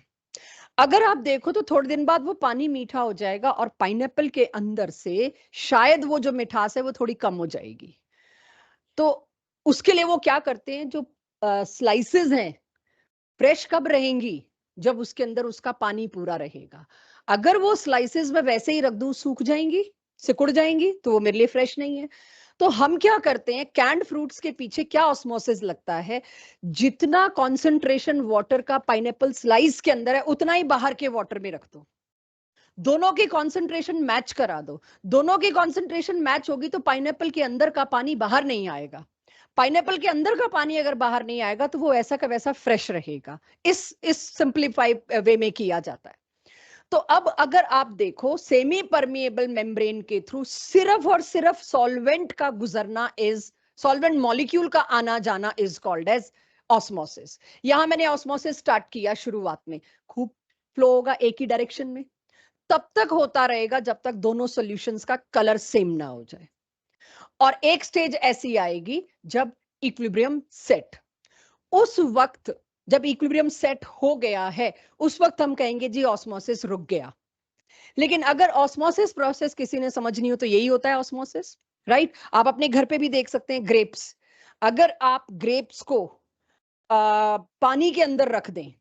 अगर आप देखो तो थोड़े दिन बाद वो पानी मीठा हो जाएगा और पाइनएप्पल के अंदर से शायद वो जो मिठास है वो थोड़ी कम हो जाएगी। तो उसके लिए वो क्या करते हैं, जो स्लाइसेस हैं फ्रेश कब रहेंगी, जब उसके अंदर उसका पानी पूरा रहेगा। अगर वो स्लाइसेस में वैसे ही रख दूं, सूख जाएंगी, सिकुड़ जाएंगी, तो वो मेरे लिए फ्रेश नहीं है। तो हम क्या करते हैं, कैंड फ्रूट्स के पीछे क्या ऑस्मोसिस लगता है, जितना कॉन्सेंट्रेशन वाटर का पाइनएप्पल स्लाइस के अंदर है उतना ही बाहर के वाटर में रख दो, दोनों की कॉन्सेंट्रेशन मैच करा दो। दोनों की कॉन्सेंट्रेशन मैच होगी तो पाइनएप्पल के अंदर का पानी बाहर नहीं आएगा। पाइनएप्पल के अंदर का पानी अगर बाहर नहीं आएगा तो वो ऐसा का वैसा फ्रेश रहेगा। इस सिंप्लीफाइड वे में किया जाता है। तो अब अगर आप देखो सेमी परमिएबल मेम्ब्रेन के थ्रू सिर्फ और सिर्फ सॉल्वेंट का गुजरना इज, सॉल्वेंट मॉलिक्यूल का आना जाना इज कॉल्ड एज ऑस्मोसिस। यहां मैंने ऑस्मोसिस स्टार्ट किया शुरुआत में, खूब फ्लो होगा एक ही डायरेक्शन में, तब तक होता रहेगा जब तक दोनों सॉल्यूशंस का कलर सेम ना हो जाए। और एक स्टेज ऐसी आएगी जब इक्विलिब्रियम सेट, उस वक्त जब इक्विलिब्रियम सेट हो गया है उस वक्त हम कहेंगे जी ऑस्मोसिस रुक गया। लेकिन अगर ऑस्मोसिस प्रोसेस किसी ने समझनी हो तो यही होता है ऑस्मोसिस, राइट। आप अपने घर पे भी देख सकते हैं ग्रेप्स, अगर आप ग्रेप्स को पानी के अंदर रख दें,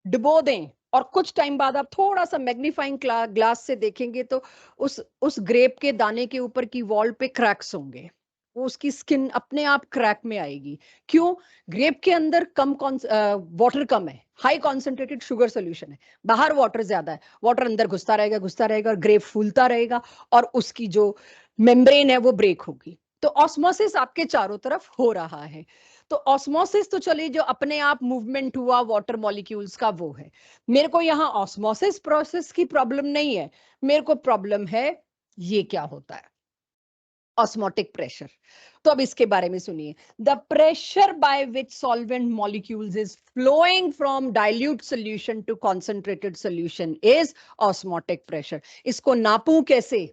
डुबो दें, और कुछ टाइम बाद आप थोड़ा सा मैग्नीफाइंग ग्लास से देखेंगे तो उस ग्रेप के दाने के ऊपर की वॉल पे क्रैक्स होंगे। वो उसकी स्किन अपने आप क्रैक में आएगी। क्यों? ग्रेप के अंदर कम वाटर कम है, हाई कॉन्सेंट्रेटेड शुगर सोल्यूशन है, बाहर वाटर ज्यादा है, वाटर अंदर घुसता रहेगा और ग्रेप फूलता रहेगा और उसकी जो मेम्ब्रेन है वो ब्रेक होगी। तो ऑस्मोसिस आपके चारों तरफ हो रहा है। तो ऑस्मोसिस तो चलिए, जो अपने आप मूवमेंट हुआ वाटर मॉलिक्यूल्स का वो है। मेरे को यहाँ ऑस्मोसिस प्रोसेस की प्रॉब्लम नहीं है, मेरे को प्रॉब्लम है ये क्या होता है, ऑस्मोटिक प्रेशर। तो अब इसके बारे में सुनिए। The pressure by which solvent molecules is flowing from dilute solution to concentrated solution is osmotic pressure. इसको नापूं कैसे?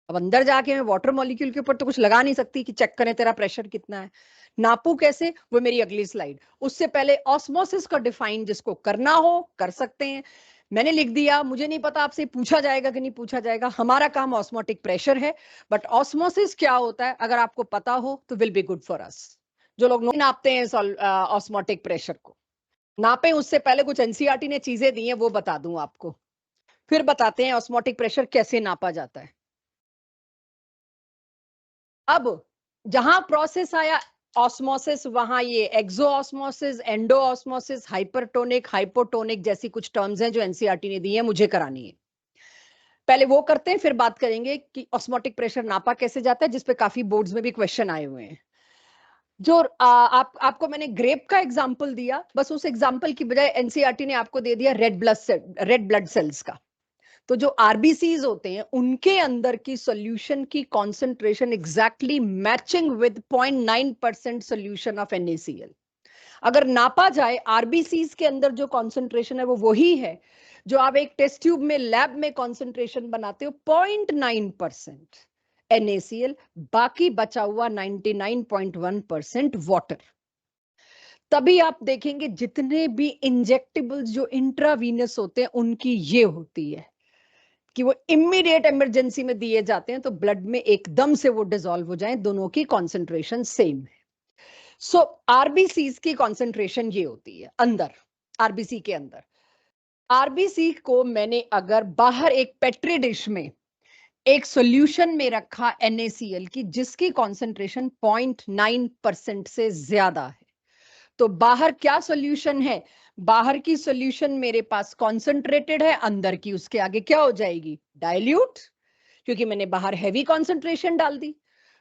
अब अंदर जाके मैं वाटर मॉलिक्यूल के ऊपर तो कुछ लगा नहीं सकती कि चेक करें तेरा प्रेशर कितना है। नापू कैसे, वो मेरी अगली स्लाइड। उससे पहले ऑस्मोसिस का डिफाइन जिसको करना हो कर सकते हैं। मैंने लिख दिया, मुझे नहीं पता आपसे पूछा जाएगा कि नहीं पूछा जाएगा, हमारा काम ऑस्मोटिक प्रेशर है। बट ऑस्मोसिस क्या होता है अगर आपको पता हो तो will be good for us. जो लोग नापते हैं ऑस्मोटिक प्रेशर को, नापे उससे पहले कुछ एनसीईआरटी ने चीजें दी हैं वो बता दूं आपको, फिर बताते हैं ऑस्मोटिक प्रेशर कैसे नापा जाता है। अब जहां प्रोसेस आया ऑस्मोसिस, वहां ये exo osmosis, endo osmosis, hypertonic, hypotonic जैसी कुछ टर्म्स हैं जो एनसीईआरटी ने दी है, मुझे करानी है। पहले वो करते हैं, फिर बात करेंगे कि ऑस्मोटिक प्रेशर नापा कैसे जाता है, जिसपे काफी बोर्ड्स में भी क्वेश्चन आए हुए हैं। जो आपको मैंने ग्रेप का एग्जांपल दिया, बस उस एग्जांपल की बजाय एनसीईआरटी ने आपको दे दिया रेड ब्लड सेल्स का। तो जो आरबीसीज होते हैं उनके अंदर की सॉल्यूशन की concentration exactly matching with 0.9% solution of NaCl। अगर नापा जाए आरबीसीज के अंदर जो कॉन्सेंट्रेशन है वो वही है जो आप एक टेस्ट ट्यूब में लैब में कॉन्सेंट्रेशन बनाते हो, 0.9% NaCl, बाकी बचा हुआ 99.1% वाटर। तभी आप देखेंगे जितने भी इंजेक्टेबल्स जो इंट्रावीनस होते हैं उनकी ये होती है कि वो इमीडिएट इमरजेंसी में दिए जाते हैं तो ब्लड में एकदम से वो डिसॉल्व हो जाएं, दोनों की कॉन्सेंट्रेशन सेम है। सो आरबीसी की कॉन्सेंट्रेशन ये होती है अंदर, आरबीसी के अंदर। आरबीसी को मैंने अगर बाहर एक पेट्री डिश में एक सॉल्यूशन में रखा NaCl की जिसकी कॉन्सेंट्रेशन 0.9% से ज्यादा है, तो बाहर क्या सॉल्यूशन है? बाहर की सॉल्यूशन मेरे पास कॉन्सेंट्रेटेड है, अंदर की उसके आगे क्या हो जाएगी? डाइल्यूट, क्योंकि मैंने बाहर हैवी कॉन्सेंट्रेशन डाल दी।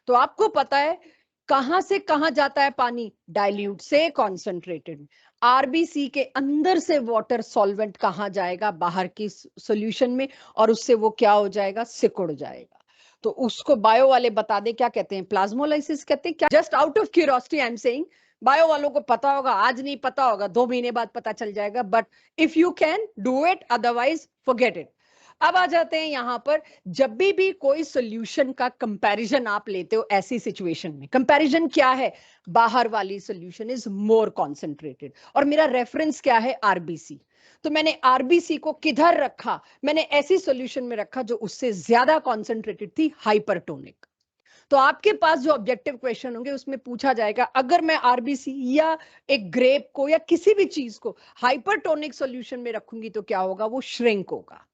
तो आपको पता है कहां से कहां जाता है पानी? डाइल्यूट से कॉन्सेंट्रेटेड। आरबीसी के अंदर से वाटर सॉल्वेंट कहां जाएगा? बाहर की सॉल्यूशन में, और उससे वो क्या हो जाएगा? सिकुड़ जाएगा। तो उसको बायो वाले बता दे क्या कहते हैं? प्लाज्मोलाइसिस कहते हैं क्या? Just out of curiosity I am saying, bio वालों को पता होगा, आज नहीं पता होगा 2 महीने बाद पता चल जाएगा, but if you can do it, otherwise forget it. अब आ जाते हैं यहां पर, जब भी कोई सॉल्यूशन का कंपैरिजन आप लेते हो ऐसी सिचुएशन में, कंपैरिजन क्या है? बाहर वाली सॉल्यूशन इज मोर कॉन्सेंट्रेटेड और मेरा रेफरेंस क्या है? आरबीसी। तो मैंने आरबीसी को किधर रखा? मैंने ऐसी सॉल्यूशन में रखा जो उससे ज्यादा कॉन्सेंट्रेटेड थी, हाइपरटोनिक। तो आपके पास जो ऑब्जेक्टिव क्वेश्चन होंगे उसमें पूछा जाएगा अगर मैं आरबीसी या एक ग्रेप को या किसी भी चीज को हाइपरटोनिक सॉल्यूशन में रखूंगी तो क्या होगा? वो श्रिंक होगा,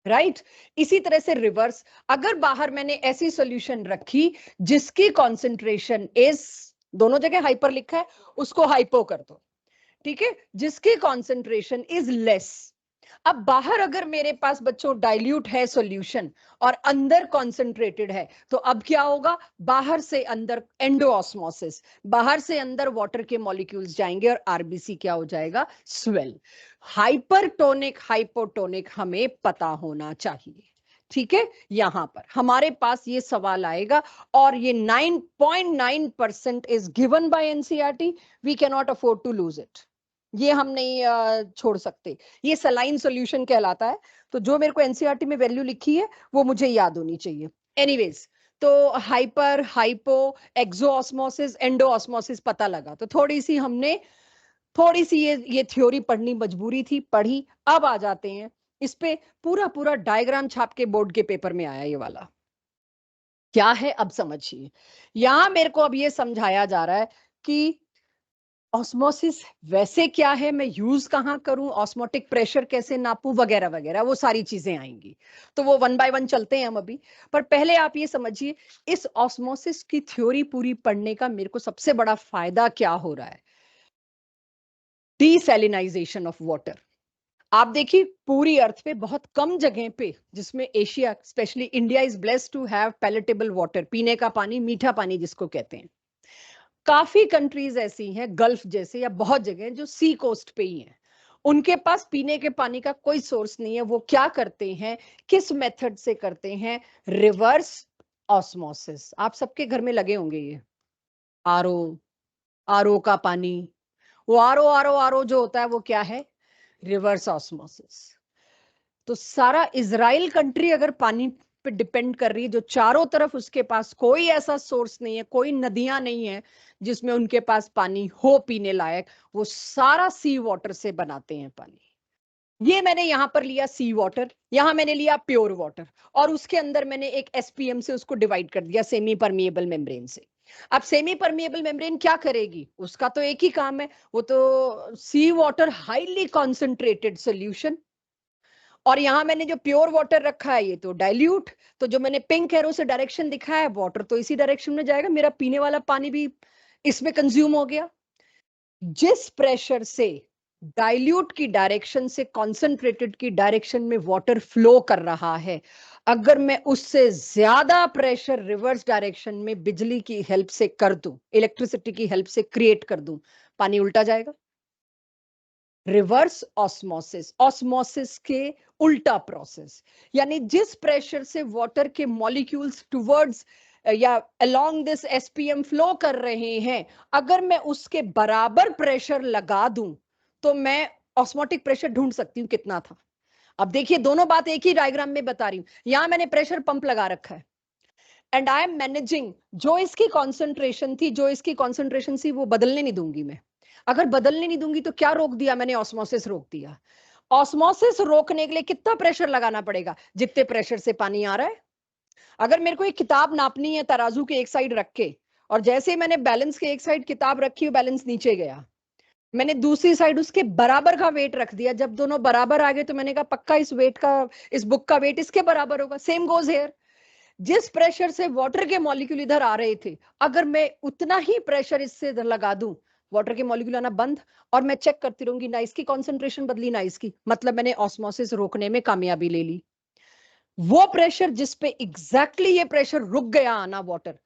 राइट? इसी तरह से रिवर्स, अगर बाहर मैंने ऐसी सॉल्यूशन रखी जिसकी कॉन्सेंट्रेशन इज, दोनों जगह हाइपर लिखा है, उसको हाइपो कर दो, ठीक है, जिसकी कॉन्सेंट्रेशन इज लेस। अब बाहर अगर मेरे पास बच्चों डाइल्यूट है सॉल्यूशन और अंदर कॉन्सेंट्रेटेड है, तो अब क्या होगा? बाहर से अंदर एंडोऑस्मोसिस, बाहर से अंदर वाटर के मॉलिक्यूल्स जाएंगे और आरबीसी क्या हो जाएगा? स्वेल। हाइपरटोनिक हाइपोटोनिक हमें पता होना चाहिए, ठीक है? यहां पर हमारे पास ये सवाल आएगा और ये 9.9% is given by NCERT, we can not afford to lose it, ये हम नहीं छोड़ सकते। ये सलाइन सॉल्यूशन कहलाता है, तो जो मेरे को एनसीईआरटी में वैल्यू लिखी है वो मुझे याद होनी चाहिए। एनीवेज, तो हाइपर, हाइपो, एक्सोऑस्मोसिस, एंडोऑस्मोसिस पता लगा, तो थोड़ी सी ये थ्योरी पढ़नी मजबूरी थी, पढ़ी। अब आ जाते हैं इस पे, पूरा पूरा डायग्राम छाप के बोर्ड के पेपर में आया ये वाला, क्या है अब समझिए। यहां मेरे को अब ये समझाया जा रहा है कि ऑस्मोसिस वैसे क्या है, मैं यूज कहाँ करूं, ऑस्मोटिक प्रेशर कैसे नापूं, वगैरह वगैरह, वो सारी चीजें आएंगी। तो वो वन बाय वन चलते हैं हम अभी। पर पहले आप ये समझिए, इस ऑस्मोसिस की थ्योरी पूरी पढ़ने का मेरे को सबसे बड़ा फायदा क्या हो रहा है। Desalinisation of water. आप देखिए पूरी अर्थ पे बहुत कम जगह पे, जिसमें Asia especially India is blessed to have palatable water, पीने का पानी, मीठा पानी जिसको कहते हैं। काफी कंट्रीज ऐसी हैं गल्फ जैसे, या बहुत जगह जो सी कोस्ट पे ही हैं, उनके पास पीने के पानी का कोई सोर्स नहीं है। वो क्या करते हैं, किस मेथड से करते हैं, रिवर्स ऑस्मोसिस। आप सबके घर में लगे होंगे ये आरओ, आरओ का पानी। वो आरओ आरओ आरओ जो होता है वो क्या है, रिवर्स ऑस्मोसिस। तो सारा इजराइल कंट्री अगर पानी पे डिपेंड कर रही है, जो चारों तरफ उसके पास कोई ऐसा सोर्स नहीं है, कोई नदियां नहीं है जिसमें उनके पास पानी हो पीने लायक, वो सारा सी वाटर से बनाते हैं पानी। ये मैंने यहां पर लिया सी वाटर, यहां मैंने लिया प्योर वाटर, और उसके अंदर मैंने एक एसपीएम से उसको डिवाइड कर दिया, सेमी परमिएबल मेम्ब्रेन से। अब सेमी परमिएबल मेम्ब्रेन क्या करेगी, उसका तो एक ही काम है, वो तो सी वाटर हाईली कॉन्सेंट्रेटेड सोल्यूशन, और यहां मैंने जो प्योर वाटर रखा है ये तो डाइल्यूट। तो जो मैंने पिंक एरो से डायरेक्शन दिखाया है, वाटर तो इसी डायरेक्शन में जाएगा, मेरा पीने वाला पानी भी इसमें कंज्यूम हो गया। जिस प्रेशर से डाइल्यूट की डायरेक्शन से कॉन्सेंट्रेटेड की डायरेक्शन में वाटर फ्लो कर रहा है, अगर मैं उससे ज्यादा प्रेशर रिवर्स डायरेक्शन में बिजली की हेल्प से कर दूं, इलेक्ट्रिसिटी की हेल्प से क्रिएट कर दूं, पानी उल्टा जाएगा। रिवर्स ऑस्मोसिस, ऑस्मोसिस के उल्टा प्रोसेस। यानी जिस प्रेशर से वाटर के मॉलिक्यूल्स टुवर्ड्स या अलोंग दिस एसपीएम फ्लो कर रहे हैं, अगर मैं उसके बराबर प्रेशर लगा दूं, तो मैं ऑस्मोटिक प्रेशर ढूंढ सकती हूं कितना था। अब देखिए दोनों बात एक ही डायग्राम में बता रही हूं। यहां मैंने प्रेशर पंप लगा रखा है, एंड आई एम मैनेजिंग, जो इसकी कॉन्सेंट्रेशन थी, जो इसकी कॉन्सेंट्रेशन थी, वो बदलने नहीं दूंगी मैं। अगर बदलने नहीं दूंगी तो क्या रोक दिया मैंने, ऑस्मोसिस रोक दिया। ऑस्मोसिस रोकने के लिए कितना प्रेशर लगाना पड़ेगा, जितने प्रेशर से पानी आ रहा है। अगर मेरे को एक किताब नापनी है तराजू के एक साइड रख के, और जैसे ही मैंने बैलेंस के एक साइड किताब रखी, बैलेंस नीचे गया, मैंने दूसरी साइड उसके बराबर का वेट रख दिया, जब दोनों बराबर आ गए तो मैंने कहा पक्का इस वेट का, इस बुक का वेट इसके बराबर होगा। Same goes hair. जिस प्रेशर से वाटर के मॉलिक्यूल इधर आ रहे थे, अगर मैं उतना ही प्रेशर इससे इधर लगा दूं, वाटर के मॉलिक्यूल आना बंद, और मैं चेक करती रहूंगी, ना इसकी कॉन्सेंट्रेशन बदली ना इसकी, मतलब मैंने ऑस्मोसिस रोकने में कामयाबी ले ली। वो प्रेशर जिस पे एग्जैक्टली ये प्रेशर रुक गया आना वाटर,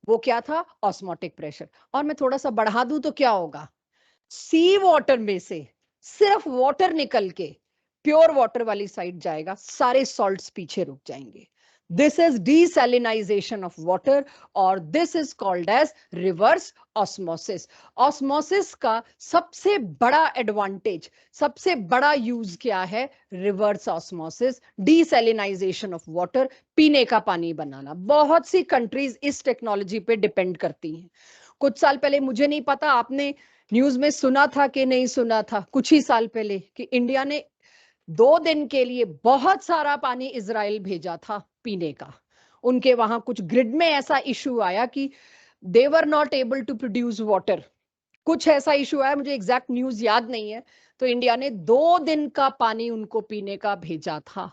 वो क्या था, ऑस्मोटिक प्रेशर। और मैं थोड़ा सा बढ़ा दूं तो क्या होगा, सी वाटर में से सिर्फ वाटर निकल के प्योर वाटर वाली साइड जाएगा, सारे सॉल्ट्स पीछे रुक जाएंगे। This is desalinization of water, और this is called as reverse osmosis. Osmosis का सबसे बड़ा एडवांटेज, सबसे बड़ा यूज क्या है, reverse osmosis, desalinization of water, पीने का पानी बनाना। बहुत सी कंट्रीज इस टेक्नोलॉजी पे डिपेंड करती हैं। कुछ साल पहले, मुझे नहीं पता आपने न्यूज में सुना था कि नहीं सुना था, कुछ ही साल पहले, कि इंडिया ने 2 दिन के लिए बहुत सारा पानी इजराइल भेजा था पीने का। उनके वहां कुछ ग्रिड में ऐसा इशू आया कि they were not able to produce water, कुछ ऐसा इशू आया, मुझे एग्जैक्ट न्यूज याद नहीं है। तो इंडिया ने 2 दिन का पानी उनको पीने का भेजा था।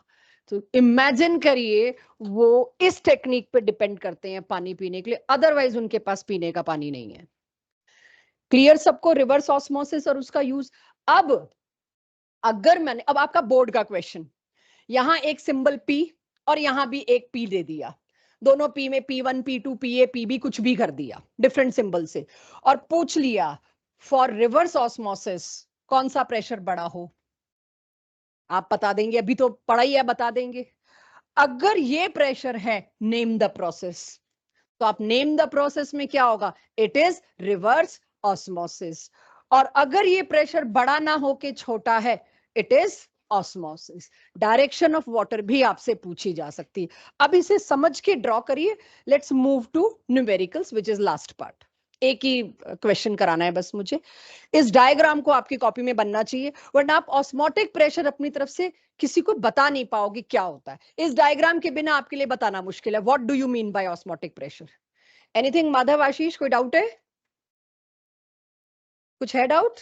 तो इमेजिन करिए, वो इस टेक्निक पे डिपेंड करते हैं पानी पीने के लिए, अदरवाइज उनके पास पीने का पानी नहीं है। क्लियर सबको, रिवर्स ऑस्मोसिस और उसका यूज। अब अगर मैंने, अब आपका बोर्ड का क्वेश्चन, यहां एक सिंबल पी और यहां भी एक पी दे दिया, दोनों पी में P1 P2 PA PB कुछ भी कर दिया डिफरेंट सिंबल से, और पूछ लिया फॉर रिवर्स ऑस्मोसिस कौन सा प्रेशर बड़ा हो, आप बता देंगे, अभी तो पढ़ा ही है, बता देंगे। अगर ये प्रेशर है, नेम द प्रोसेस, तो आप नेम द प्रोसेस में क्या होगा, इट इज रिवर्स ऑस्मोसिस। और अगर ये प्रेशर बड़ा ना हो के छोटा है, it is osmosis. Direction of water भी आपसे पूछी जा सकती है। अब इसे समझ के ड्रॉ करिए। Let's move to numericals which is last part. एक ही क्वेश्चन कराना है बस मुझे। इस डायग्राम को आपकी कॉपी में बनना चाहिए, वरना आप ऑस्मोटिक प्रेशर अपनी तरफ से किसी को बता नहीं पाओगे क्या होता है। इस डायग्राम के बिना आपके लिए बताना मुश्किल है, what do you mean by osmotic pressure. Anything Madhav, Ashish, कोई डाउट है? कुछ है डाउट?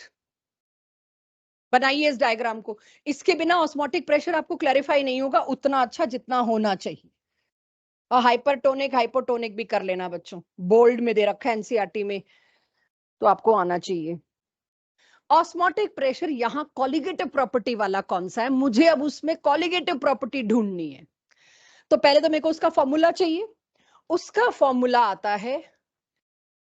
बनाइए इस डायग्राम को। इसके बिना ऑस्मोटिक प्रेशर आपको क्लैरिफाई नहीं होगा उतना अच्छा जितना होना चाहिए। और हाइपरटोनिक हाइपोटोनिक भी कर लेना बच्चों, बोल्ड में दे रखा है एनसीईआरटी में, तो आपको आना चाहिए। ऑस्मोटिक प्रेशर यहाँ कॉलिगेटिव प्रॉपर्टी वाला कौन सा है, मुझे अब उसमें कॉलिगेटिव प्रॉपर्टी ढूंढनी है। तो पहले तो मेरे को उसका फॉर्मूला चाहिए। उसका फॉर्मूला आता है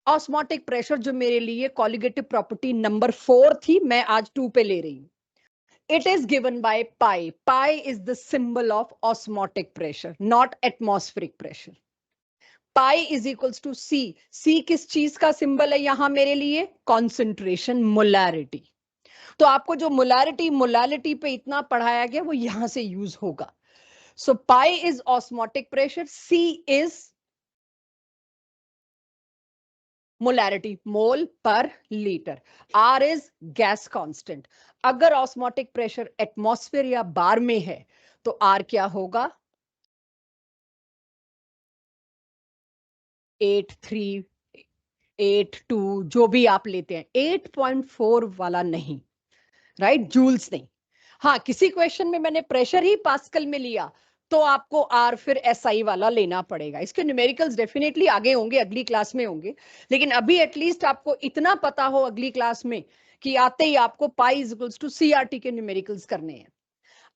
ऑस्मोटिक प्रेशर, जो मेरे लिए कॉलिगेटिव प्रॉपर्टी नंबर 4 थी, मैं आज 2 पे ले रही हूं। It is given by pi. Pi is the symbol of osmotic pressure, not atmospheric pressure. Pi is equals to C. C किस चीज का सिंबल है यहां मेरे लिए? Concentration, molarity. तो आपको जो मोलैरिटी पे इतना पढ़ाया गया वो यहां से यूज होगा। So pi is osmotic pressure, C is molarity, मोल पर litre, R is gas constant. अगर ऑस्मोटिक प्रेशर एटमॉस्फेयर या बार में है तो R क्या होगा? 83, 82, जो भी आप लेते हैं, 8.4 वाला नहीं, राइट, जूल्स नहीं। हाँ, किसी क्वेश्चन में मैंने प्रेशर ही पास्कल में लिया तो आपको आर फिर एसआई वाला लेना पड़ेगा। इसके न्यूमेरिकल्स डेफिनेटली आगे होंगे, अगली क्लास में होंगे, लेकिन अभी एटलीस्ट आपको इतना पता हो अगली क्लास में कि आते ही आपको pi is equals to CRT के न्यूमेरिकल्स करने हैं।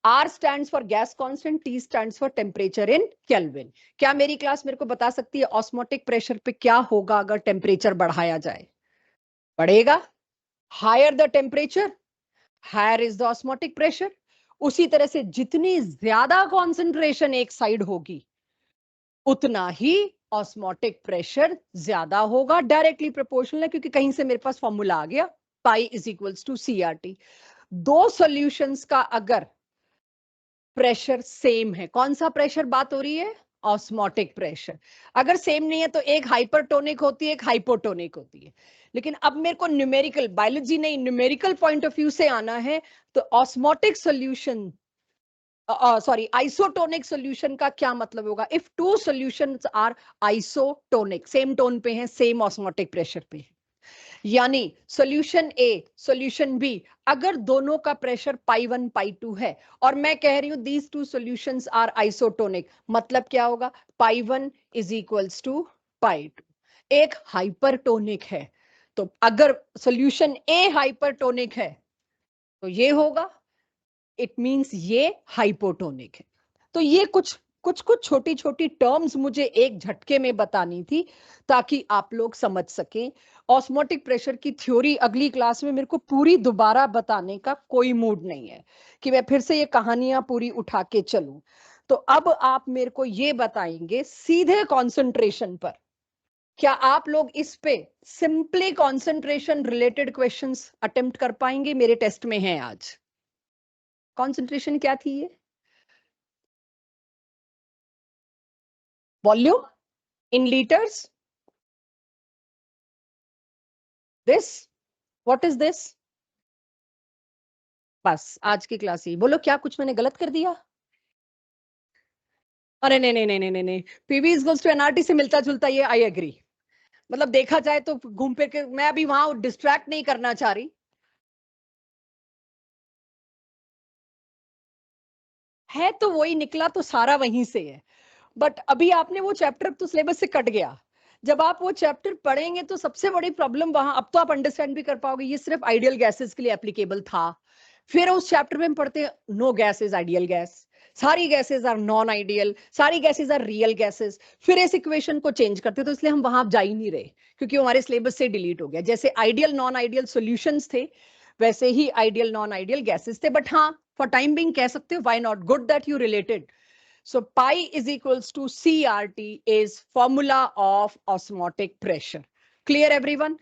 R stands for gas constant, T stands for temperature in Kelvin. क्या मेरी क्लास मेरे को बता सकती है ऑस्मोटिक प्रेशर पे क्या होगा अगर टेम्परेचर बढ़ाया जाए? बढ़ेगा। Higher the temperature, higher is the osmotic pressure. उसी तरह से जितनी ज्यादा कॉन्सेंट्रेशन एक साइड होगी उतना ही ऑस्मोटिक प्रेशर ज्यादा होगा, डायरेक्टली प्रोपोर्शनल है, क्योंकि कहीं से मेरे पास फॉर्मूला आ गया, pi is equals to CRT. दो सॉल्यूशंस का अगर प्रेशर सेम है, कौन सा प्रेशर बात हो रही है? Osmotic pressure. अगर सेम नहीं है तो एक हाइपरटोनिक होती है, एक हाइपोटोनिक होती है। लेकिन अब मेरे को न्यूमेरिकल, बायोलॉजी नहीं, न्यूमेरिकल पॉइंट ऑफ व्यू से आना है, तो osmotic solution, sorry, isotonic solution का क्या मतलब होगा? If two solutions are isotonic, same tone पे हैं, सेम ऑस्मोटिक प्रेशर पे है, यानी सॉल्यूशन ए सॉल्यूशन बी, अगर दोनों का प्रेशर पाई 1 पाई 2 है और मैं कह रही हूं these two solutions are isotonic, मतलब क्या होगा? Pi 1 is equals to pi 2। एक हाइपरटोनिक है, तो अगर सॉल्यूशन ए हाइपरटोनिक है तो ये होगा, इट मींस ये हाइपोटोनिक है। तो ये कुछ कुछ कुछ छोटी छोटी टर्म्स मुझे एक झटके में बतानी थी ताकि आप लोग समझ सकें। ऑस्मोटिक प्रेशर की थ्योरी अगली क्लास में मेरे को पूरी दोबारा बताने का कोई मूड नहीं है कि मैं फिर से ये कहानियां पूरी उठा के चलूं। तो अब आप मेरे को ये बताएंगे सीधे कॉन्सेंट्रेशन पर, क्या आप लोग इस पे simply concentration related questions attempt कर पाएंगे? मेरे टेस्ट में है आज। कॉन्सेंट्रेशन क्या थी ये? Volume in litres. This, what is this? बस आज की क्लास ही बोलो, क्या कुछ मैंने गलत कर दिया? अरे नहीं नहीं नहीं नहीं नहीं, PV is equals to NRT से मिलता जुलता, ये आई एग्री। मतलब देखा जाए तो घूम फिर के मैं अभी वहां डिस्ट्रैक्ट नहीं करना चाह रही, है तो वही निकला, तो सारा वहीं से है। बट अभी आपने वो चैप्टर तो सिलेबस से कट गया। जब आप वो चैप्टर पढ़ेंगे तो सबसे बड़ी प्रॉब्लम वहां, अब तो आप अंडरस्टैंड भी कर पाओगे, ये सिर्फ आइडियल गैसेस के लिए एप्लीकेबल था। फिर उस चैप्टर में हम पढ़ते हैं no gas is ideal gas, सारी गैसेस आर नॉन आइडियल, सारी गैसेस आर रियल गैसेस। फिर इस इक्वेशन को चेंज करते, तो इसलिए हम वहां जा ही नहीं रहे, क्योंकि हमारे सिलेबस से डिलीट हो गया। जैसे आइडियल नॉन आइडियल सॉल्यूशंस थे, वैसे ही आइडियल नॉन आइडियल गैसेस थे। बट हाँ, फॉर टाइम बिंग कह सकते हो, why not, good that you related. So pi is equals to CRT is formula of osmotic pressure. Clear everyone?